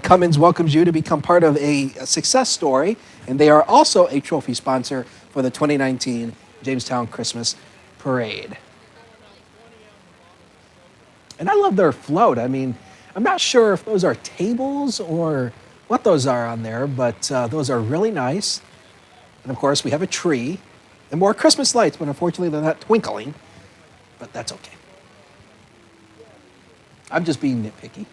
Cummings welcomes you to become part of a success story, and they are also a trophy sponsor for the 2019 Jamestown Christmas Parade. And I love their float. I mean, I'm not sure if those are tables or what those are on there, but those are really nice. And of course, we have a tree and more Christmas lights, but unfortunately, they're not twinkling. But that's okay. I'm just being nitpicky.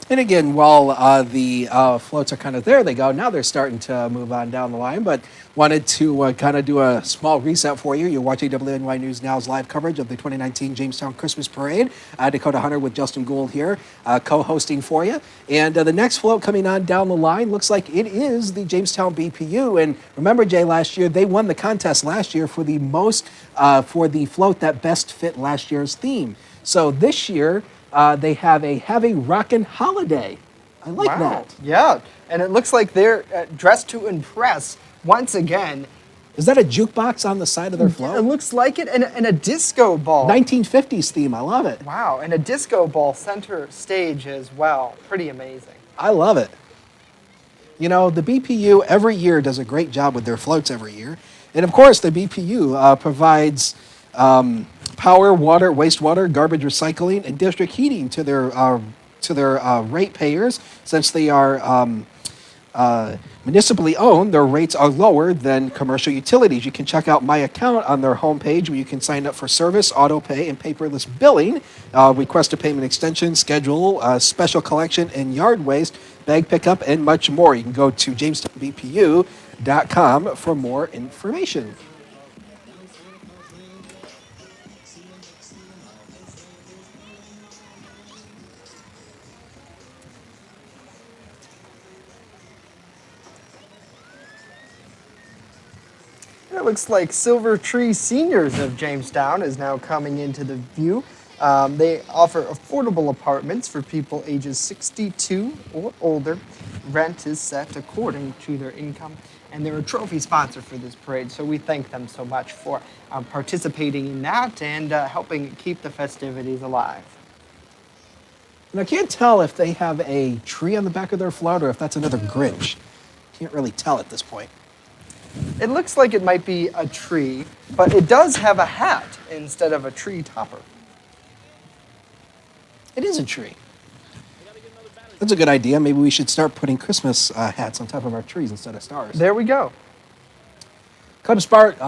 And again, while the floats are kind of there, they go. Now they're starting to move on down the line, but wanted to kind of do a small reset for you. You're watching WNY News Now's live coverage of the 2019 Jamestown Christmas Parade. Dakota Hunter with Justin Gould here, co-hosting for you. And the next float coming on down the line looks like it is the Jamestown BPU. And remember, Jay, last year, they won the contest last year for the for the float that best fit last year's theme. So this year, they have a Heavy Rockin' Holiday. I like that. Yeah, and it looks like they're dressed to impress once again. Is that a jukebox on the side of their float? It looks like it, and a disco ball. 1950s theme. I love it. Wow, and a disco ball center stage as well. Pretty amazing. I love it. You know, the BPU every year does a great job with their floats every year. And of course, the BPU provides power, water, wastewater, garbage recycling, and district heating to their ratepayers. Since they are municipally owned, their rates are lower than commercial utilities. You can check out My Account on their homepage where you can sign up for service, auto pay, and paperless billing, request a payment extension, schedule, special collection and yard waste, bag pickup, and much more. You can go to jamestownbpu.com for more information. It looks like Silver Tree Seniors of Jamestown is now coming into the view. They offer affordable apartments for people ages 62 or older. Rent is set according to their income, and they're a trophy sponsor for this parade, so we thank them so much for participating in that and helping keep the festivities alive. And I can't tell if they have a tree on the back of their float or if that's another Grinch. Can't really tell at this point. It looks like it might be a tree, but it does have a hat instead of a tree topper. It is a tree. That's a good idea. Maybe we should start putting Christmas hats on top of our trees instead of stars. There we go. Cub Scout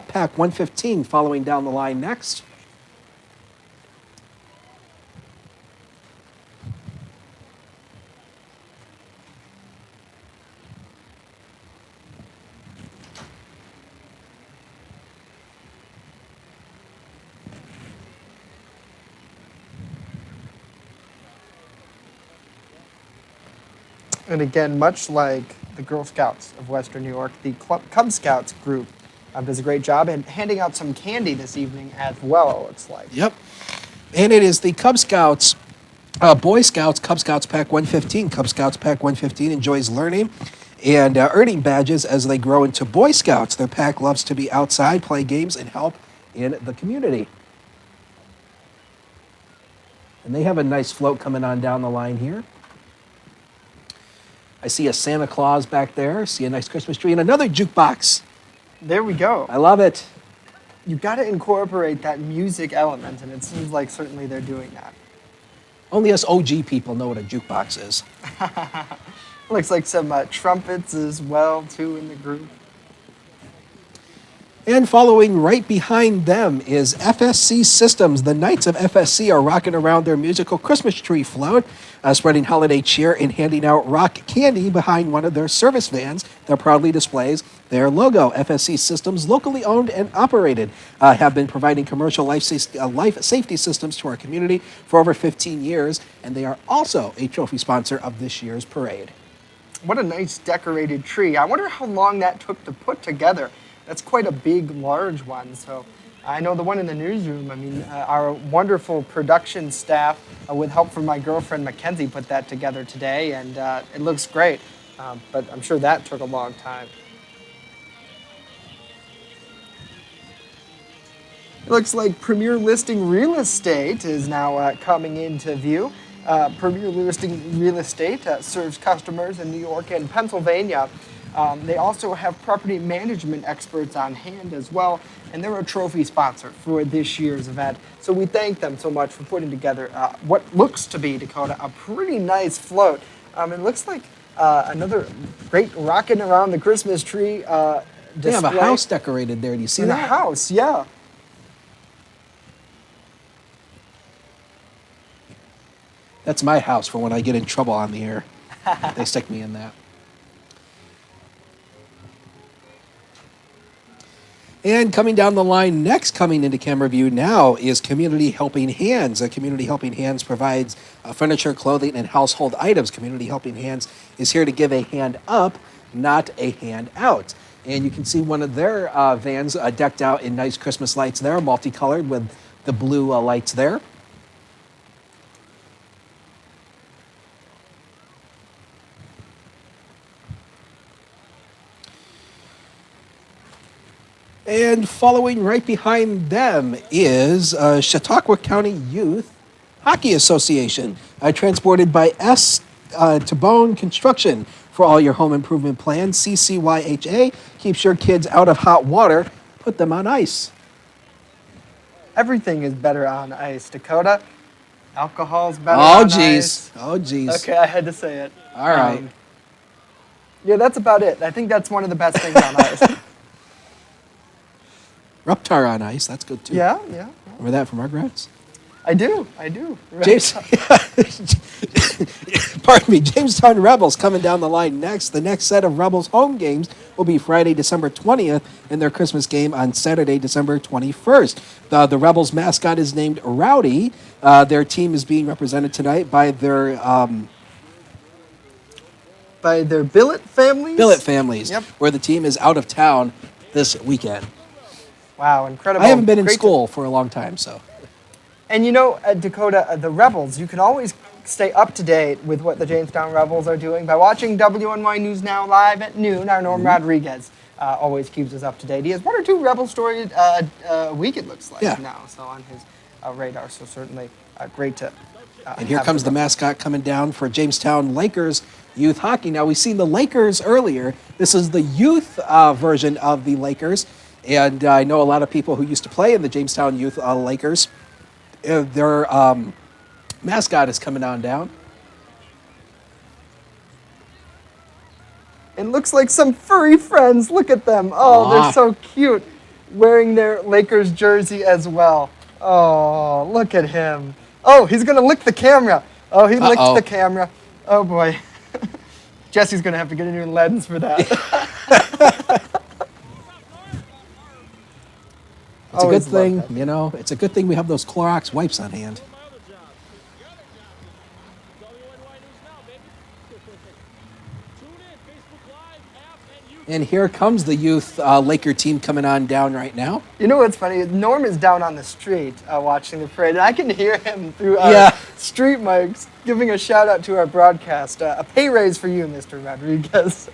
Pack 115 following down the line next. And again, much like the Girl Scouts of Western New York, the Cub Scouts group does a great job in handing out some candy this evening as well, it looks like. Yep. And it is the Cub Scouts, Boy Scouts, Cub Scouts Pack 115. Cub Scouts Pack 115 enjoys learning and earning badges as they grow into Boy Scouts. Their pack loves to be outside, play games, and help in the community. And they have a nice float coming on down the line here. I see a Santa Claus back there. See a nice Christmas tree and another jukebox. There we go. I love it. You've got to incorporate that music element, and it seems like certainly they're doing that. Only us OG people know what a jukebox is. Looks like some trumpets as well, too, in the group. And following right behind them is FSC Systems. The Knights of FSC are rocking around their musical Christmas tree float, spreading holiday cheer and handing out rock candy behind one of their service vans that proudly displays their logo. FSC Systems, locally owned and operated, have been providing commercial life safety systems to our community for over 15 years, and they are also a trophy sponsor of this year's parade. What a nice decorated tree. I wonder how long that took to put together. That's quite a big, large one. So I know the one in the newsroom, I mean, our wonderful production staff, with help from my girlfriend Mackenzie, put that together today, and it looks great. But I'm sure that took a long time. It looks like Premier Listing Real Estate is now coming into view. Premier Listing Real Estate serves customers in New York and Pennsylvania. They also have property management experts on hand as well, and they're a trophy sponsor for this year's event. So we thank them so much for putting together what looks to be, Dakota, a pretty nice float. It looks like another great rocking around the Christmas tree display. They have a house decorated there. Do you see that? A house, yeah. That's my house for when I get in trouble on the air. They stick me in that. And coming down the line next, coming into camera view now, is Community Helping Hands. Community Helping Hands provides furniture, clothing, and household items. Community Helping Hands is here to give a hand up, not a hand out. And you can see one of their vans decked out in nice Christmas lights there, multicolored with the blue lights there. And following right behind them is Chautauqua County Youth Hockey Association, transported by S. Tabone Construction. For all your home improvement plans, CCYHA keeps your kids out of hot water, put them on ice. Everything is better on ice, Dakota. Alcohol's better Oh, on geez. ice. Oh, geez. Okay, I had to say it. All right. Yeah, that's about it. I think that's one of the best things on ice. Reptar on ice. That's good, too. Yeah, yeah. Remember that from Rugrats? I do. James, pardon me, Jamestown Rebels coming down the line next. The next set of Rebels home games will be Friday, December 20th, and their Christmas game on Saturday, December 21st. The Rebels mascot is named Rowdy. Their team is being represented tonight by their Billet families? Billet families, Yep. where the team is out of town this weekend. Wow, incredible. I haven't been in Great school for a long time, so. And you know, Dakota, the Rebels, you can always stay up to date with what the Jamestown Rebels are doing by watching WNY News Now live at noon. Our Norm Rodriguez always keeps us up to date. He has one or two Rebel stories a week, it looks like now, so on his radar. So certainly great to and here comes the mascot coming down for Jamestown Lakers youth hockey. Now, we've seen the Lakers earlier. This is the youth version of the Lakers. And I know a lot of people who used to play in the Jamestown Youth Lakers. Their mascot is coming on down. It looks like some furry friends. Look at them. Oh, they're so cute. Wearing their Lakers jersey as well. Oh, look at him. Oh, he's going to lick the camera. Oh, he licked the camera. Oh, boy. Jesse's going to have to get a new lens for that. It's a good thing, you know, it's a good thing we have those Clorox wipes on hand. And here comes the youth Laker team coming on down right now. You know what's funny? Norm is down on the street watching the parade, and I can hear him through street mics giving a shout out to our broadcast. A pay raise for you, Mr. Rodriguez.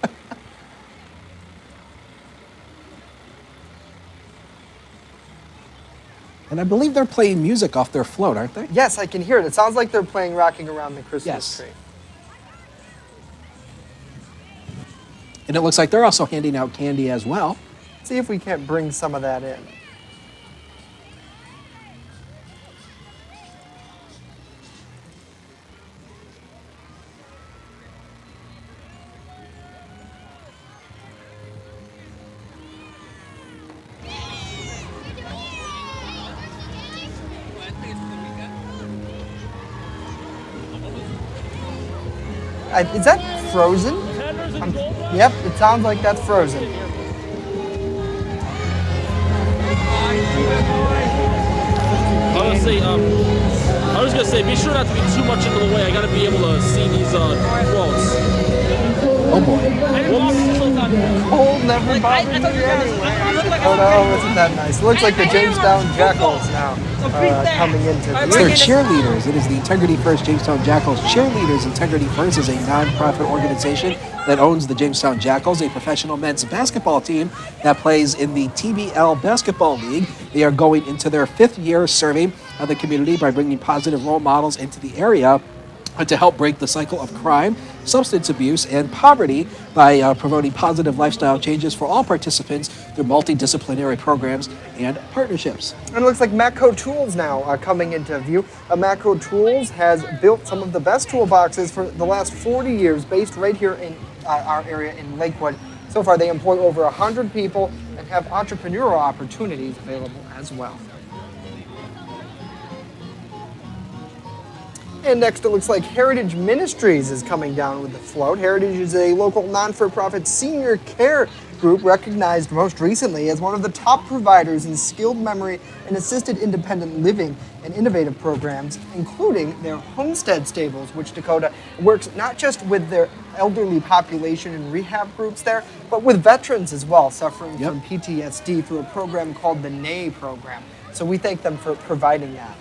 And I believe they're playing music off their float, aren't they? Yes, I can hear it. It sounds like they're playing Rocking Around the Christmas Tree. And it looks like they're also handing out candy as well. See if we can't bring some of that in. Is that Frozen? Yep, it sounds like that's Frozen. I was gonna say, be sure not to be too much into the way. I gotta be able to see these quotes. Oh boy. Cold never bothered me anyway. Oh, isn't that nice? It looks like the Jamestown Jackals now coming into It's their cheerleaders. It is the Integrity First Jamestown Jackals Cheerleaders. Integrity First is a non-profit organization that owns the Jamestown Jackals, a professional men's basketball team that plays in the TBL Basketball League. They are going into their 5th year serving the community by bringing positive role models into the area to help break the cycle of crime, substance abuse, and poverty by promoting positive lifestyle changes for all participants through multidisciplinary programs and partnerships. And it looks like Matco Tools now coming into view. Matco Tools has built some of the best toolboxes for the last 40 years, based right here in our area in Lakewood. So far, they employ over 100 people and have entrepreneurial opportunities available as well. And next, it looks like Heritage Ministries is coming down with the float. Heritage is a local non-for-profit senior care group recognized most recently as one of the top providers in skilled memory and assisted independent living and innovative programs, including their homestead stables, which Dakota works not just with their elderly population and rehab groups there, but with veterans as well, suffering from PTSD through a program called the NAY program. So we thank them for providing that.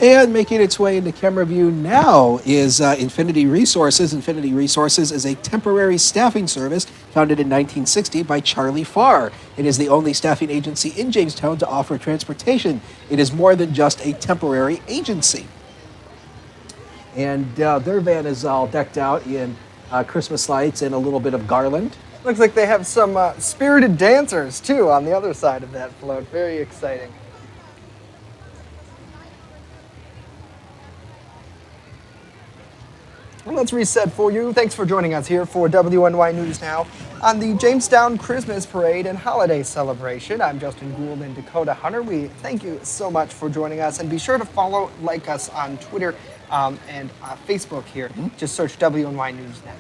And making its way into camera view now is Infinity Resources. Infinity Resources is a temporary staffing service founded in 1960 by Charlie Farr. It is the only staffing agency in Jamestown to offer transportation. It is more than just a temporary agency. And their van is all decked out in Christmas lights and a little bit of garland. Looks like they have some spirited dancers, too, on the other side of that float. Very exciting. Well, let's reset for you. Thanks for joining us here for WNY News Now on the Jamestown Christmas Parade and Holiday Celebration. I'm Justin Gould and Dakota Hunter. We thank you so much for joining us, and be sure to like us on Twitter and Facebook here. Just search WNY News Now.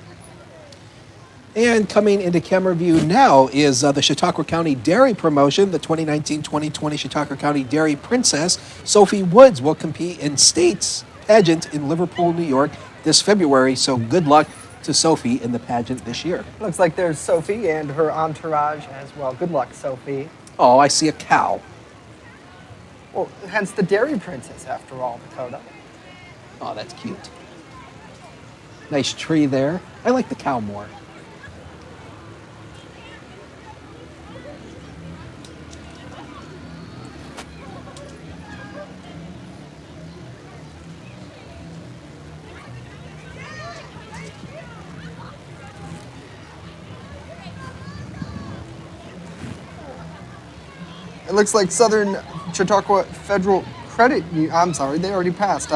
And coming into camera view now is the Chautauqua County Dairy promotion. The 2019-2020 Chautauqua County Dairy Princess, Sophie Woods, will compete in state's pageant in Liverpool, New York this February. So good luck to Sophie in the pageant this year. Looks like there's Sophie and her entourage as well. Good luck, Sophie. Oh, I see a cow. Well, hence the Dairy Princess, after all, Dakota. Oh, that's cute. Nice tree there. I like the cow more. It looks like Southern Chautauqua Federal Credit, I'm sorry, they already passed.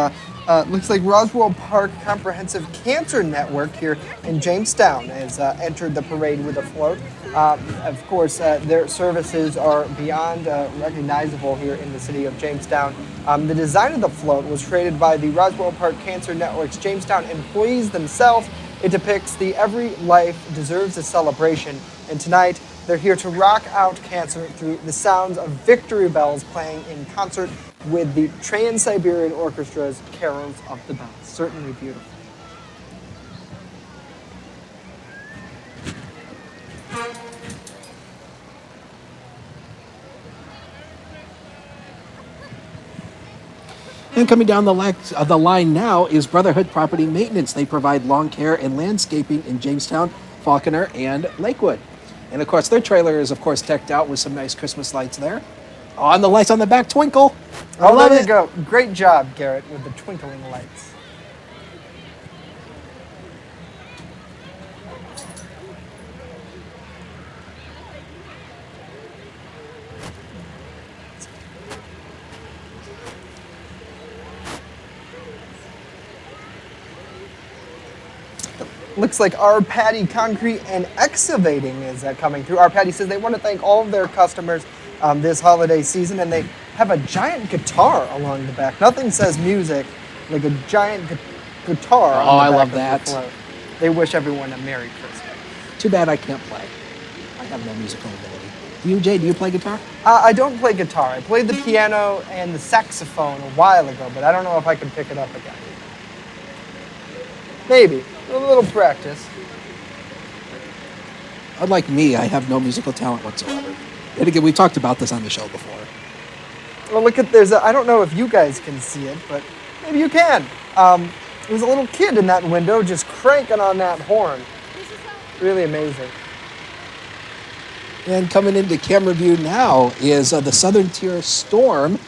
Looks like Roswell Park Comprehensive Cancer Network here in Jamestown has entered the parade with a float. Of course, their services are beyond recognizable here in the city of Jamestown. The design of the float was created by the Roswell Park Cancer Network's Jamestown employees themselves. It depicts the Every Life Deserves a Celebration, and tonight they're here to rock out cancer through the sounds of victory bells playing in concert with the Trans-Siberian Orchestra's Carols of the Bells. Certainly beautiful. And coming down the line now is Brotherhood Property Maintenance. They provide lawn care and landscaping in Jamestown, Falconer, and Lakewood. And of course, their trailer is, of course, decked out with some nice Christmas lights there. Oh, and the lights on the back twinkle. I love There it. you go. Great job, Garrett, with the twinkling lights. Looks like R. Patty Concrete and Excavating is coming through. R. Patty says they want to thank all of their customers this holiday season, and they have a giant guitar along the back. Nothing says music like a giant guitar. Oh, on the I back love of the that. float. They wish everyone a Merry Christmas. Too bad I can't play. I have no musical ability. Do you, Jay, do you play guitar? I don't play guitar. I played the piano and the saxophone a while ago, but I don't know if I can pick it up again. Maybe. A little practice. Unlike me, I have no musical talent whatsoever. And again, we've talked about this on the show before. Well, look at I don't know if you guys can see it, but maybe you can. There's a little kid in that window just cranking on that horn. Really amazing. And coming into camera view now is the Southern Tier Storm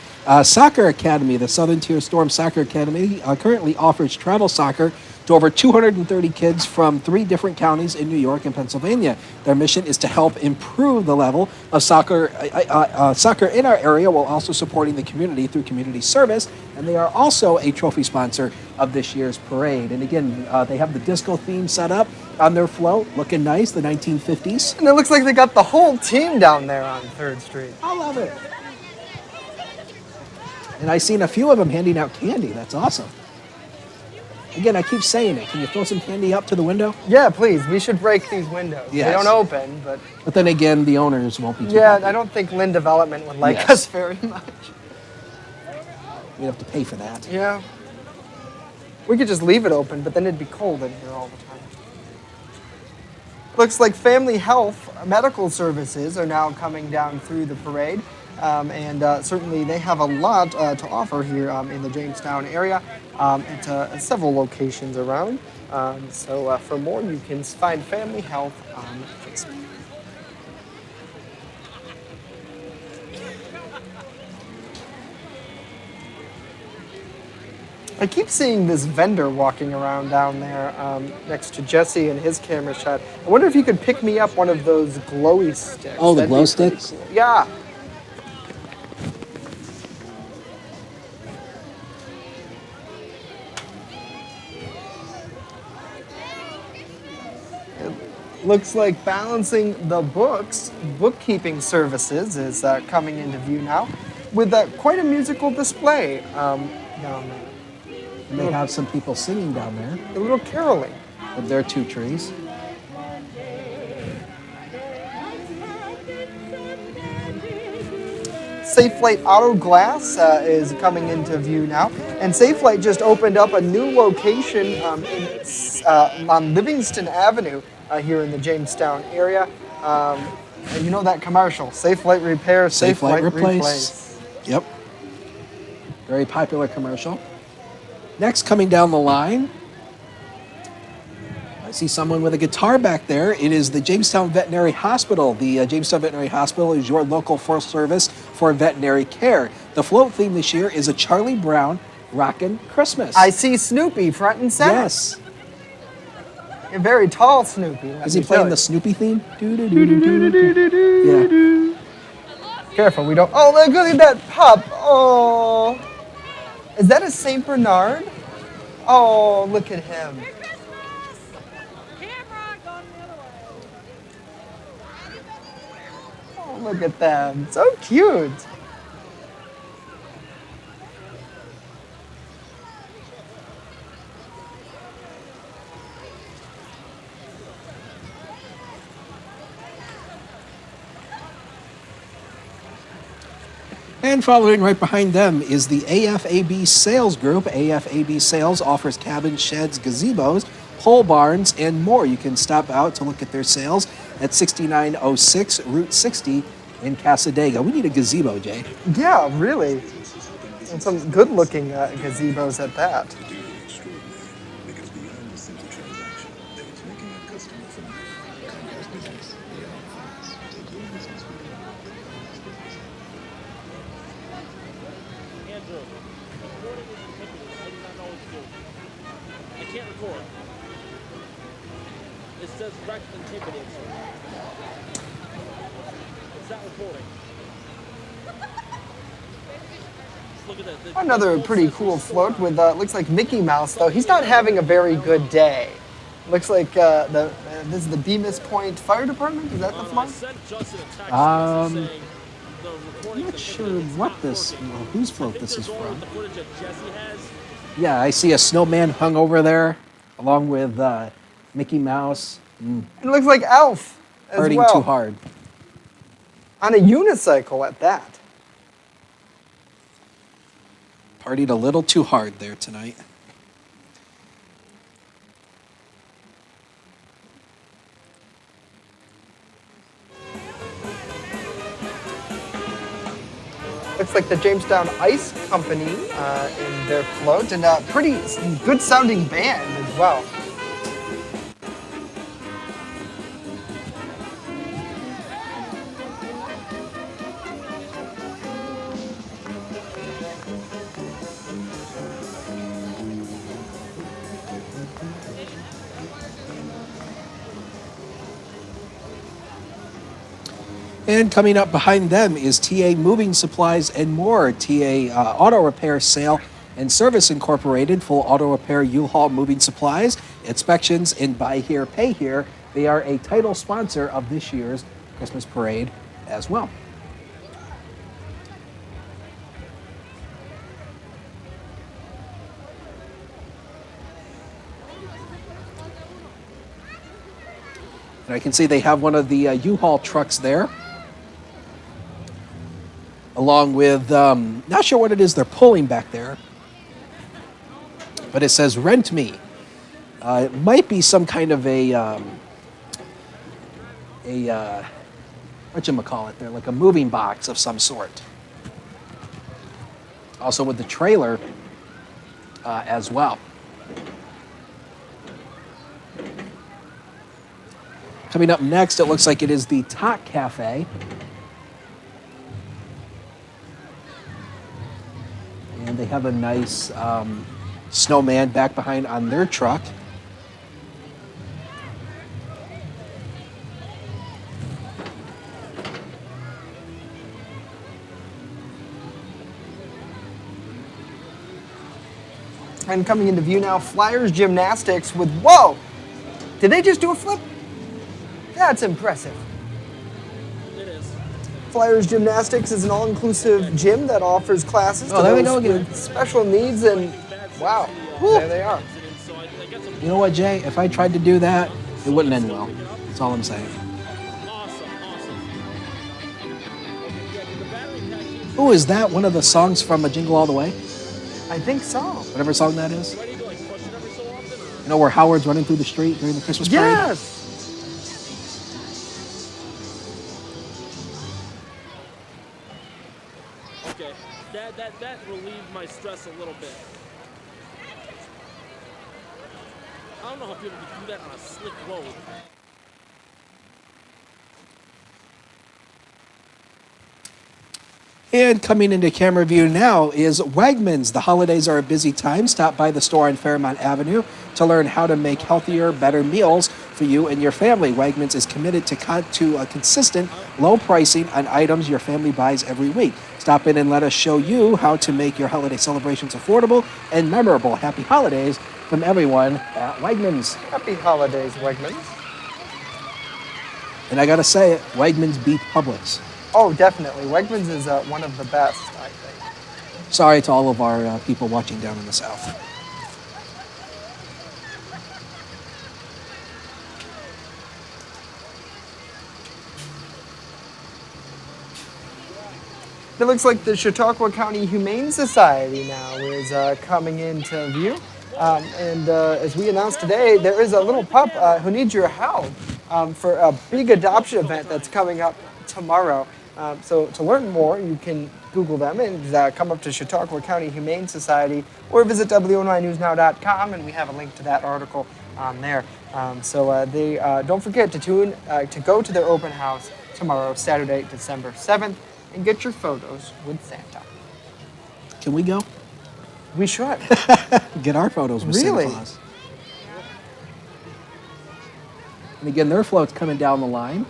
Soccer Academy. The Southern Tier Storm Soccer Academy currently offers travel soccer to over 230 kids from 3 different counties in New York and Pennsylvania. Their mission is to help improve the level of soccer in our area, while also supporting the community through community service. And they are also a trophy sponsor of this year's parade. And again, they have the disco theme set up on their float, looking nice, the 1950s. And it looks like they got the whole team down there on 3rd Street. I love it. And I've seen a few of them handing out candy. That's awesome. Again, I keep saying it. Can you throw some candy up to the window? Yeah, please. We should break these windows. Yes. They don't open, but... But then again, the owners won't be too Yeah, happy. I don't think Lynn Development would like Yes. us very much. We'd have to pay for that. Yeah. We could just leave it open, but then it'd be cold in here all the time. Looks like Family Health medical services are now coming down through the parade. and certainly they have a lot to offer here in the Jamestown area at several locations around. So for more, you can find Family Health on Facebook. I keep seeing this vendor walking around down there next to Jesse and his camera shot. I wonder if you could pick me up one of those glowy sticks. Oh, the That'd glow be pretty sticks? cool. Yeah. It looks like Balancing the Books bookkeeping services is coming into view now with quite a musical display down there. And they have some people singing down there A little caroling. with their 2 trees. Safelight Auto Glass is coming into view now. And Safelight just opened up a new location on Livingston Avenue here in the Jamestown area. And you know that commercial, Safelight Repair, Safelight Replace. Yep. Very popular commercial. Next, coming down the line, I see someone with a guitar back there. It is the Jamestown Veterinary Hospital. The Jamestown Veterinary Hospital is your local full service for veterinary care. The float theme this year is a Charlie Brown Rockin' Christmas. I see Snoopy front and center. Yes. A very tall Snoopy. Is he playing the Snoopy theme? Yeah. Careful, we don't. Oh, look at that pup. Oh. Is that a St. Bernard? Oh, look at him. Oh, look at them. So cute. And following right behind them is the AFAB Sales Group. AFAB Sales offers cabins, sheds, gazebos, pole barns, and more. You can stop out to look at their sales at 6906 Route 60 in Casadega. We need a gazebo, Jay. Yeah, really. And some good-looking gazebos at that. I can't record. It says wrecked and ticketed. It's not recording. Look at that. Another pretty cool float with looks like Mickey Mouse, though. He's not having a very good day. Looks like this is the Bemis Point Fire Department. Is that the float? I'm not sure whose float this is from. Yeah, I see a snowman hung over there, along with Mickey Mouse. It looks like Elf as Partying well. too hard. On a unicycle at that. Partied a little too hard there tonight. Looks like the Jamestown Ice Company in their float, and a pretty good sounding band as well. And coming up behind them is TA Moving Supplies and More. TA Auto Repair Sale and Service Incorporated, full auto repair U-Haul moving supplies, inspections, and buy here, pay here. They are a title sponsor of this year's Christmas parade as well. And I can see they have one of the U-Haul trucks there, along with, not sure what it is they're pulling back there, but it says rent me. It might be some kind of whatchamacallit there, like a moving box of some sort. Also with the trailer as well. Coming up next, it looks like it is the Tot Cafe. And they have a nice snowman back behind on their truck. And coming into view now, Flyers Gymnastics with, whoa! Did they just do a flip? That's impressive. It is. Flyers Gymnastics is an all-inclusive gym that offers classes to there we those go again. with special needs, and wow, there they are. So I guess I'm You know what, Jay? If I tried to do that, it wouldn't end well. That's all I'm saying. awesome. Okay, yeah, the battery pack is Oh, is that one of the songs from A Jingle All the Way? I think so. Whatever song that is? ready to like push it every so often. Or? You know where Howard's running through the street during the Christmas parade? Yes! Okay, that relieved my stress a little bit. I don't know how people can do that on a slick road. And coming into camera view now is Wegmans. The holidays are a busy time. Stop by the store on Fairmont Avenue to learn how to make healthier, better meals for you and your family. Wegmans is committed to a consistent, low pricing on items your family buys every week. Stop in and let us show you how to make your holiday celebrations affordable and memorable. Happy holidays from everyone at Wegmans. Happy holidays, Wegmans. And I gotta say it, Wegmans beat Publix. Oh, definitely. Wegmans is one of the best, I think. Sorry to all of our people watching down in the South. It looks like the Chautauqua County Humane Society now is coming into view. As we announced today, there is a little pup who needs your help for a big adoption event that's coming up tomorrow. So to learn more, you can Google them and come up to Chautauqua County Humane Society or visit WNYNewsNow.com, and we have a link to that article on there. Don't forget to go to their open house tomorrow, Saturday, December 7th, and get your photos with Santa. Can we go? We should. Get our photos with Really? Santa Claus. And again, their float's coming down the line.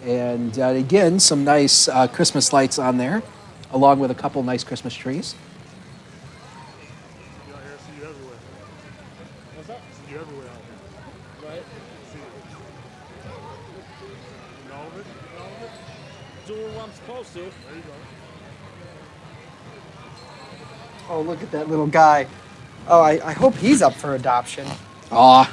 And again, some nice Christmas lights on there, along with a couple nice Christmas trees. See you everywhere. What's up? See you everywhere out here. Right? See you. All of it? Doing what I'm supposed to. There you go. Oh, look at that little guy. Oh, I hope he's up for adoption. Aw.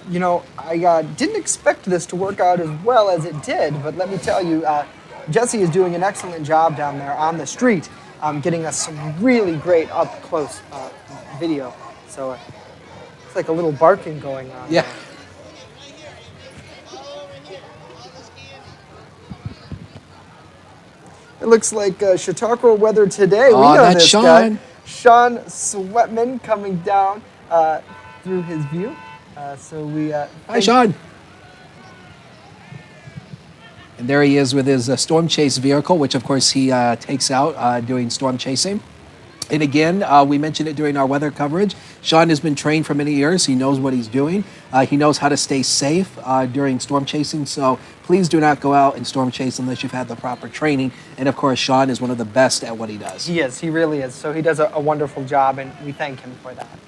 You know, I didn't expect this to work out as well as it did, but let me tell you, Jesse is doing an excellent job down there on the street, getting us some really great up-close video. So it's like a little barking going on. Yeah. there. It looks like Chautauqua weather today. Oh, We know that's this Sean. guy. Sean Sweatman coming down through his view. Hi, Sean. And there he is with his storm chase vehicle, which of course he takes out doing storm chasing. And again, we mentioned it during our weather coverage. Sean has been trained for many years. He knows what he's doing. He knows how to stay safe during storm chasing. So please do not go out and storm chase unless you've had the proper training. And of course, Sean is one of the best at what he does. He is. He really is. So he does a wonderful job, and we thank him for that.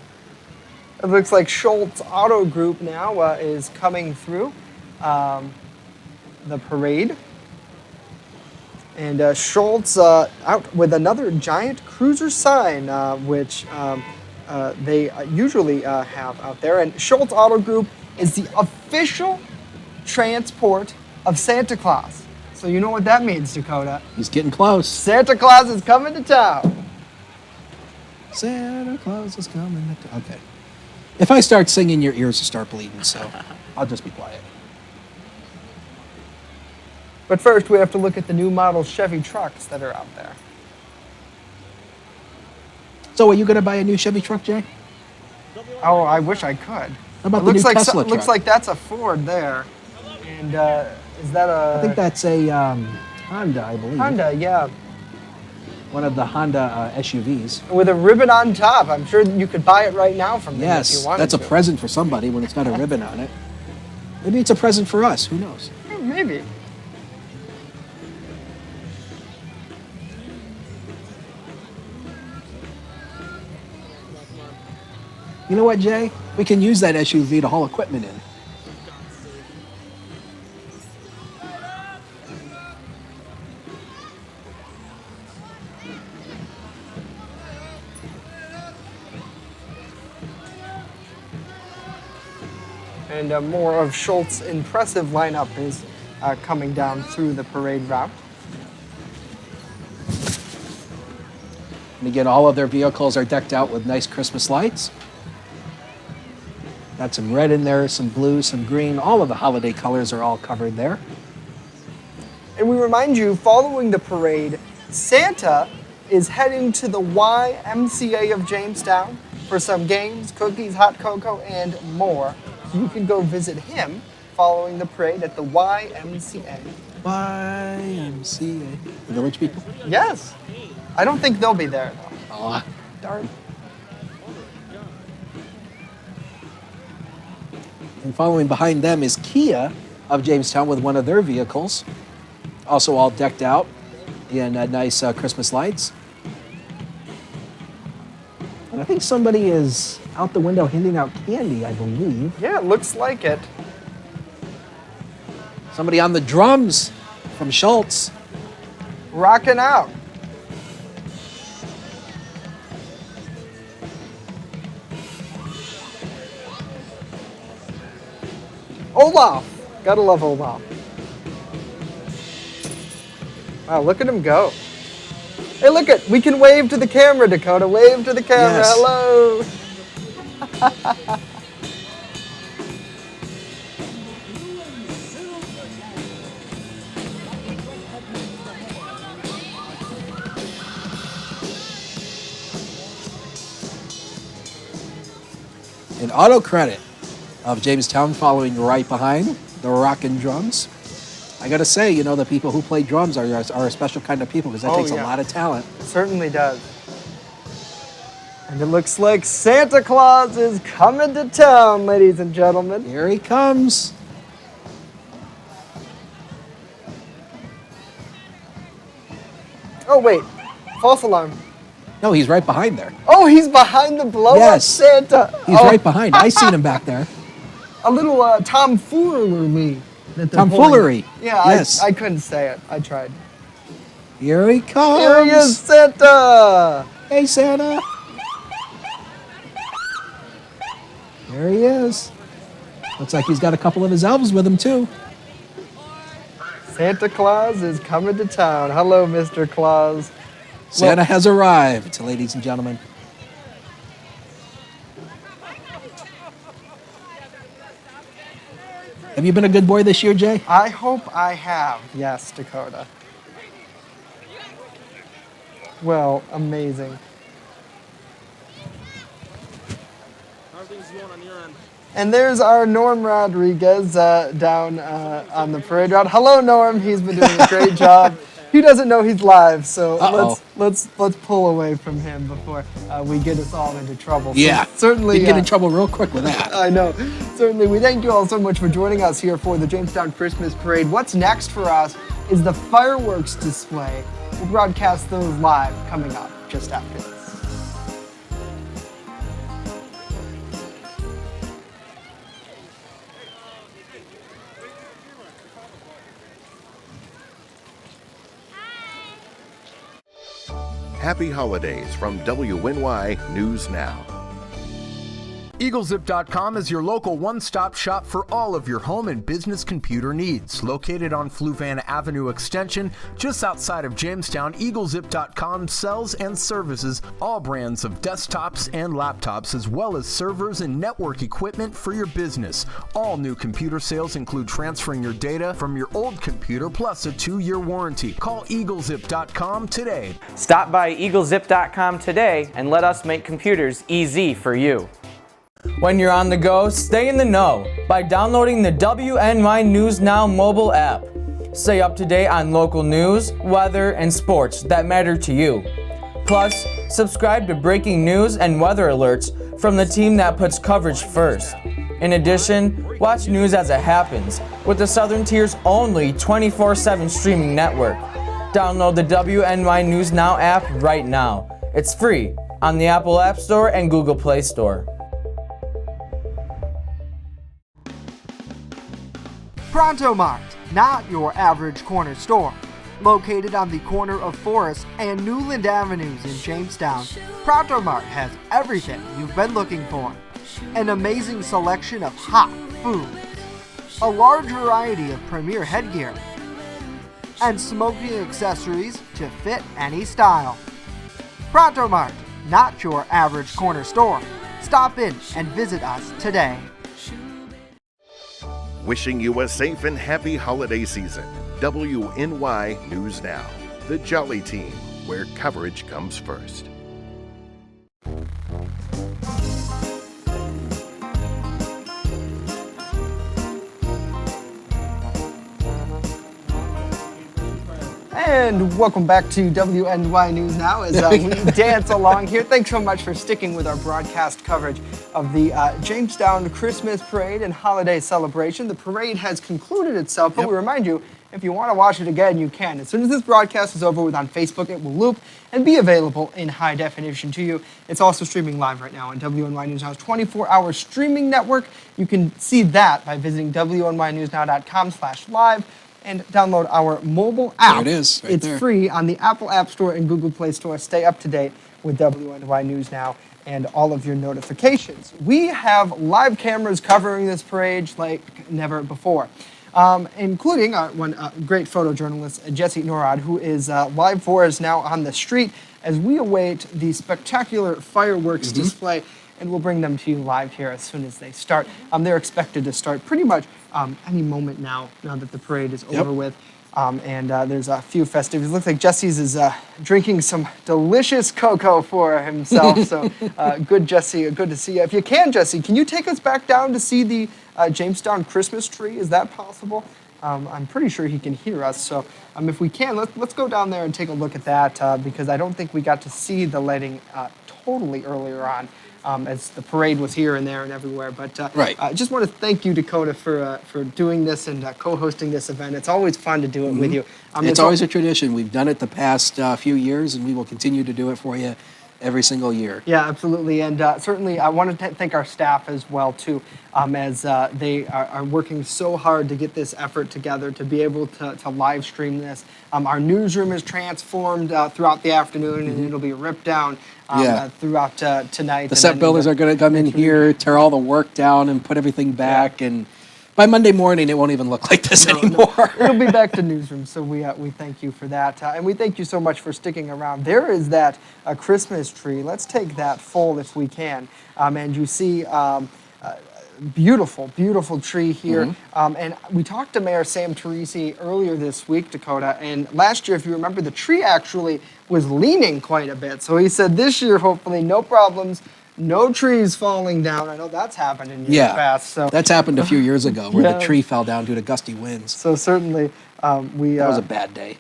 It looks like Schultz Auto Group now is coming through the parade. And Schultz out with another giant cruiser sign, which they usually have out there. And Schultz Auto Group is the official transport of Santa Claus. So you know what that means, Dakota. He's getting close. Santa Claus is coming to town. Santa Claus is coming. Okay. If I start singing, your ears will start bleeding, so I'll just be quiet. But first, we have to look at the new model Chevy trucks that are out there. So, are you going to buy a new Chevy truck, Jay? Oh, I wish I could. How about It the looks new like Tesla looks truck? like that's a Ford there, and is that a? I think that's a Honda, I believe. Honda, yeah, One of the Honda SUVs. with a ribbon on top. I'm sure you could buy it right now from them if Yes, you wanted that's a to. present for somebody when it's got a ribbon on it. Maybe it's a present for us. Who knows? Maybe. You know what, Jay? We can use that SUV to haul equipment in. And more of Schultz's impressive lineup is coming down through the parade route. And again, all of their vehicles are decked out with nice Christmas lights. Got some red in there, some blue, some green. All of the holiday colors are all covered there. And we remind you, following the parade, Santa is heading to the YMCA of Jamestown for some games, cookies, hot cocoa, and more. So you can go visit him following the parade at the YMCA. YMCA. The Village People? Yes. I don't think they'll be there, though. Aw, darn. And following behind them is Kia of Jamestown with one of their vehicles. Also all decked out in nice Christmas lights. And I think somebody is out the window handing out candy, I believe. Yeah, it looks like it. Somebody on the drums from Schultz. Rocking out. Olaf. Gotta love Olaf. Wow, look at him go. Hey, look it. We can wave to the camera, Dakota. Wave to the camera. Yes. Hello. An auto credit of Jamestown following right behind the rockin' drums. I gotta say, you know, the people who play drums are a special kind of people because that Oh, takes yeah. a lot of talent. It certainly does. And it looks like Santa Claus is coming to town, ladies and gentlemen. Here he comes. Oh, wait. False alarm. No, he's right behind there. Oh, he's behind the blow-up Yes. Santa. He's Oh, right behind. I seen him back there. A little tomfoolery. that they're Tomfoolery. pulling. Yeah, Yes. I couldn't say it. I tried. Here he comes. Here he is, Santa. Hey, Santa. There he is. Looks like he's got a couple of his elves with him, too. Santa Claus is coming to town. Hello, Mr. Claus. Santa has arrived, ladies and gentlemen. Have you been a good boy this year, Jay? I hope I have. Yes, Dakota. Well, amazing. How are things going on your end? And there's our Norm Rodriguez down on the parade route. Hello, Norm. He's been doing a great job. He doesn't know he's live, so Uh-oh. let's pull away from him before we get us all into trouble. So Yeah. certainly. You'd get in trouble real quick with that. I know. Certainly, we thank you all so much for joining us here for the Jamestown Christmas Parade. What's next for us is the fireworks display. We'll broadcast those live coming up just after this. Happy holidays from WNY News Now. EagleZip.com is your local one-stop shop for all of your home and business computer needs. Located on Fluvan Avenue Extension, just outside of Jamestown, EagleZip.com sells and services all brands of desktops and laptops, as well as servers and network equipment for your business. All new computer sales include transferring your data from your old computer, plus a 2-year warranty. Call EagleZip.com today. Stop by EagleZip.com today and let us make computers easy for you. When you're on the go, stay in the know by downloading the WNY News Now mobile app. Stay up to date on local news, weather, and sports that matter to you. Plus, subscribe to breaking news and weather alerts from the team that puts coverage first. In addition, watch news as it happens with the Southern Tier's only 24/7 streaming network. Download the WNY News Now app right now. It's free on the Apple App Store and Google Play Store. Pronto Mart, not your average corner store. Located on the corner of Forest and Newland Avenues in Jamestown, Pronto Mart has everything you've been looking for. An amazing selection of hot foods, a large variety of premier headgear, and smoking accessories to fit any style. Pronto Mart, not your average corner store. Stop in and visit us today. Wishing you a safe and happy holiday season. WNY News Now, the Jolly Team, where coverage comes first. And welcome back to WNY News Now as we dance along here. Thanks so much for sticking with our broadcast coverage of the Jamestown Christmas Parade and Holiday Celebration. The parade has concluded itself, but we remind you, if you want to watch it again, you can. As soon as this broadcast is over with on Facebook, it will loop and be available in high definition to you. It's also streaming live right now on WNY News Now's 24-hour streaming network. You can see that by visiting WNYNewsNow.com/live. And download our mobile app. There it is, right It's there. free on the Apple App Store and Google Play Store. Stay up to date with WNY News Now and all of your notifications. We have live cameras covering this parade like never before, including one great photojournalist, Jesse Norad, who is live for us now on the street as we await the spectacular fireworks display. And we'll bring them to you live here as soon as they start. They're expected to start pretty much any moment now that the parade is over with. And there's a few festivities. It looks like Jesse's is drinking some delicious cocoa for himself. So good, Jesse. Good to see you. If you can, Jesse, can you take us back down to see the Jamestown Christmas tree? Is that possible? I'm pretty sure he can hear us. So if we can, let's go down there and take a look at that because I don't think we got to see the lighting totally earlier on. As the parade was here and there and everywhere. But I just want to thank you, Dakota, for doing this and co-hosting this event. It's always fun to do it with you. It's always a tradition. We've done it the past few years, and we will continue to do it for you every single year. Yeah, absolutely. And certainly I want to thank our staff as well, too, as they are working so hard to get this effort together, to be able to live stream this. Our newsroom is transformed throughout the afternoon, and it'll be ripped down throughout tonight. The set builders are going to come in here, tear all the work down, and put everything back. And by Monday morning, it won't even look like this anymore. No. It'll be back to newsroom, so we thank you for that. And we thank you so much for sticking around. There is that Christmas tree. Let's take that full if we can. And you see beautiful, beautiful tree here. And we talked to Mayor Sam Teresi earlier this week, Dakota, and last year, if you remember, the tree actually was leaning quite a bit. So he said this year, hopefully, no problems, no trees falling down. I know that's happened in years past. So that's happened a few years ago where the tree fell down due to gusty winds. So certainly that was a bad day.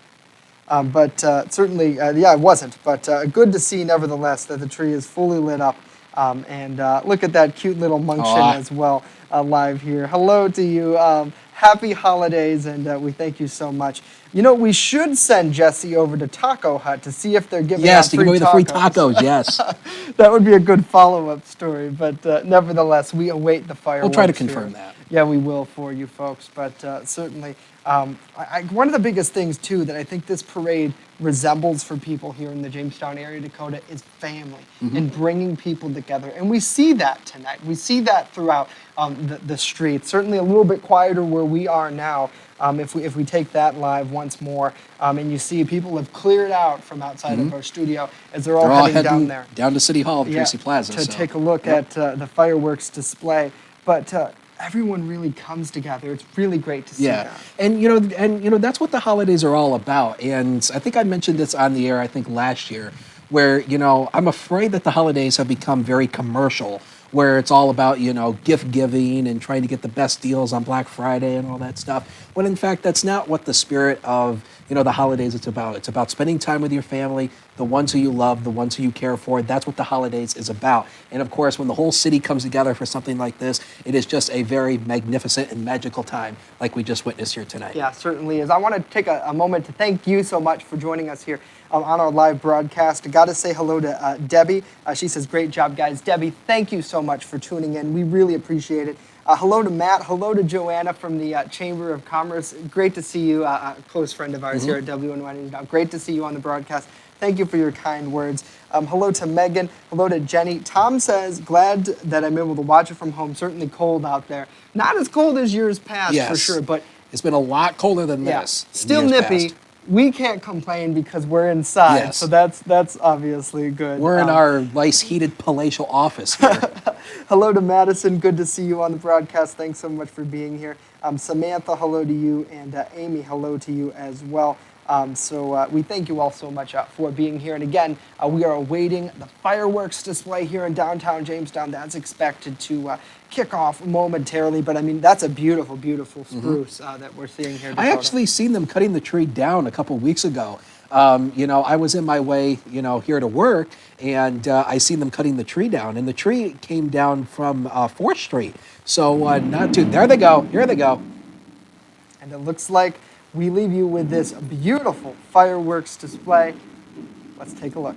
But certainly, it wasn't. But good to see, nevertheless, that the tree is fully lit up. And look at that cute little munchkin as well live here. Hello to you. Happy holidays, and we thank you so much. You know, we should send Jesse over to Taco Hut to see if they're giving out free tacos. Yes, to give away the free tacos, yes. That would be a good follow-up story, but nevertheless, we await the fireworks. We'll try to confirm that. Yeah, we will for you folks, but certainly one of the biggest things too that I think this parade resembles for people here in the Jamestown area, Dakota, is family and bringing people together, and we see that tonight. We see that throughout the streets. Certainly a little bit quieter where we are now. If we take that live once more, and you see people have cleared out from outside of our studio as they're all heading down there. down to City Hall, Yeah, Tracy Plaza. to so. take a look at the fireworks display. But everyone really comes together. It's really great to see that. And that's what the holidays are all about. And I think I mentioned this on the air, I think last year, where I'm afraid that the holidays have become very commercial, where it's all about gift giving and trying to get the best deals on Black Friday and all that stuff. When in fact that's not what the spirit of the holidays it's about. It's about spending time with your family, the ones who you love, the ones who you care for. That's what the holidays is about. And of course, when the whole city comes together for something like this, it is just a very magnificent and magical time, like we just witnessed here tonight. Yeah, certainly is. I want to take a moment to thank you so much for joining us here on our live broadcast. I got to say hello to Debbie. She says, great job, guys. Debbie, thank you so much for tuning in. We really appreciate it. Hello to Matt. Hello to Joanna from the Chamber of Commerce. Great to see you, a close friend of ours here at WNY News Now. Great to see you on the broadcast. Thank you for your kind words. Hello to Megan. Hello to Jenny. Tom says, glad that I'm able to watch it from home. Certainly cold out there. Not as cold as years past, for sure, but it's been a lot colder than this. Still nippy. Past. We can't complain because we're inside, so that's obviously good. We're in our nice heated palatial office here. Hello to Madison. Good to see you on the broadcast. Thanks so much for being here. Samantha, hello to you, and Amy, hello to you as well. So we thank you all so much for being here. And again, we are awaiting the fireworks display here in downtown Jamestown. That's expected to kick off momentarily. But I mean, that's a beautiful, beautiful spruce that we're seeing here. I actually seen them cutting the tree down a couple weeks ago. I was in my way, here to work, and I seen them cutting the tree down. And the tree came down from 4th Street. So not too. There they go. Here they go. And it looks like we leave you with this beautiful fireworks display. Let's take a look.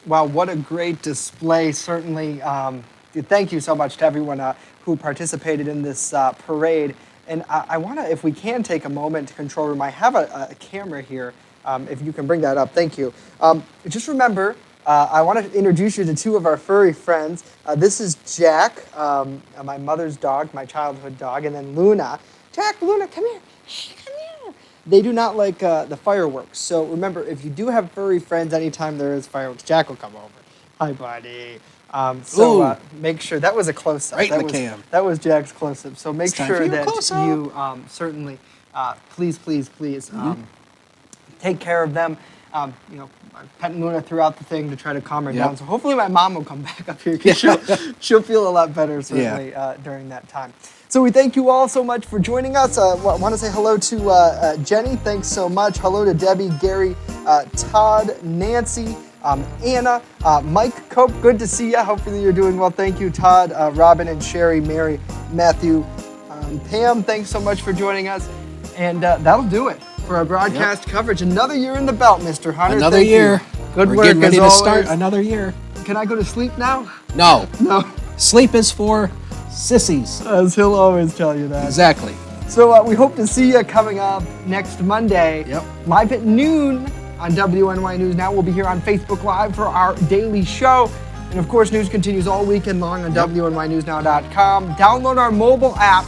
Wow, what a great display. Certainly, thank you so much to everyone who participated in this parade. And I want to, if we can, take a moment to control room. I have a camera here. If you can bring that up, thank you. Just remember, I want to introduce you to two of our furry friends. This is Jack, my mother's dog, my childhood dog, and then Luna. Jack, Luna, come here. Come here. They do not like the fireworks. So remember, if you do have furry friends, anytime there is fireworks, Jack will come over. Hi, buddy. Make sure that was a close-up. Right in the cam. That was Jack's close-up. So make It's time sure for your that close-up. you certainly, please, take care of them. I'm petting Luna throughout the thing to try to calm her down. So hopefully my mom will come back up here because she'll feel a lot better certainly during that time. So we thank you all so much for joining us. I want to say hello to Jenny. Thanks so much. Hello to Debbie, Gary, Todd, Nancy, Anna, Mike, Cope. Good to see you. Hopefully you're doing well. Thank you, Todd, Robin, and Sherry, Mary, Matthew, Pam. Thanks so much for joining us. And that'll do it for our broadcast coverage. Another year in the belt, Mr. Hunter. Another Thank year. You. Good We're work getting ready as to always. start another year. Can I go to sleep now? No. No. Sleep is for sissies. As he'll always tell you that. Exactly. So we hope to see you coming up next Monday. Yep. Live at noon on WNY News Now. We'll be here on Facebook Live for our daily show. And of course, news continues all weekend long on WNYNewsNow.com. Download our mobile app.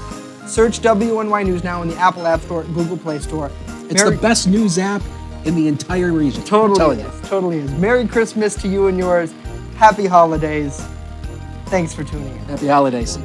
Search WNY News Now in the Apple App Store, Google Play Store. It's the best news app in the entire region. Totally is. Totally is. Merry Christmas to you and yours. Happy holidays. Thanks for tuning in. Happy holidays.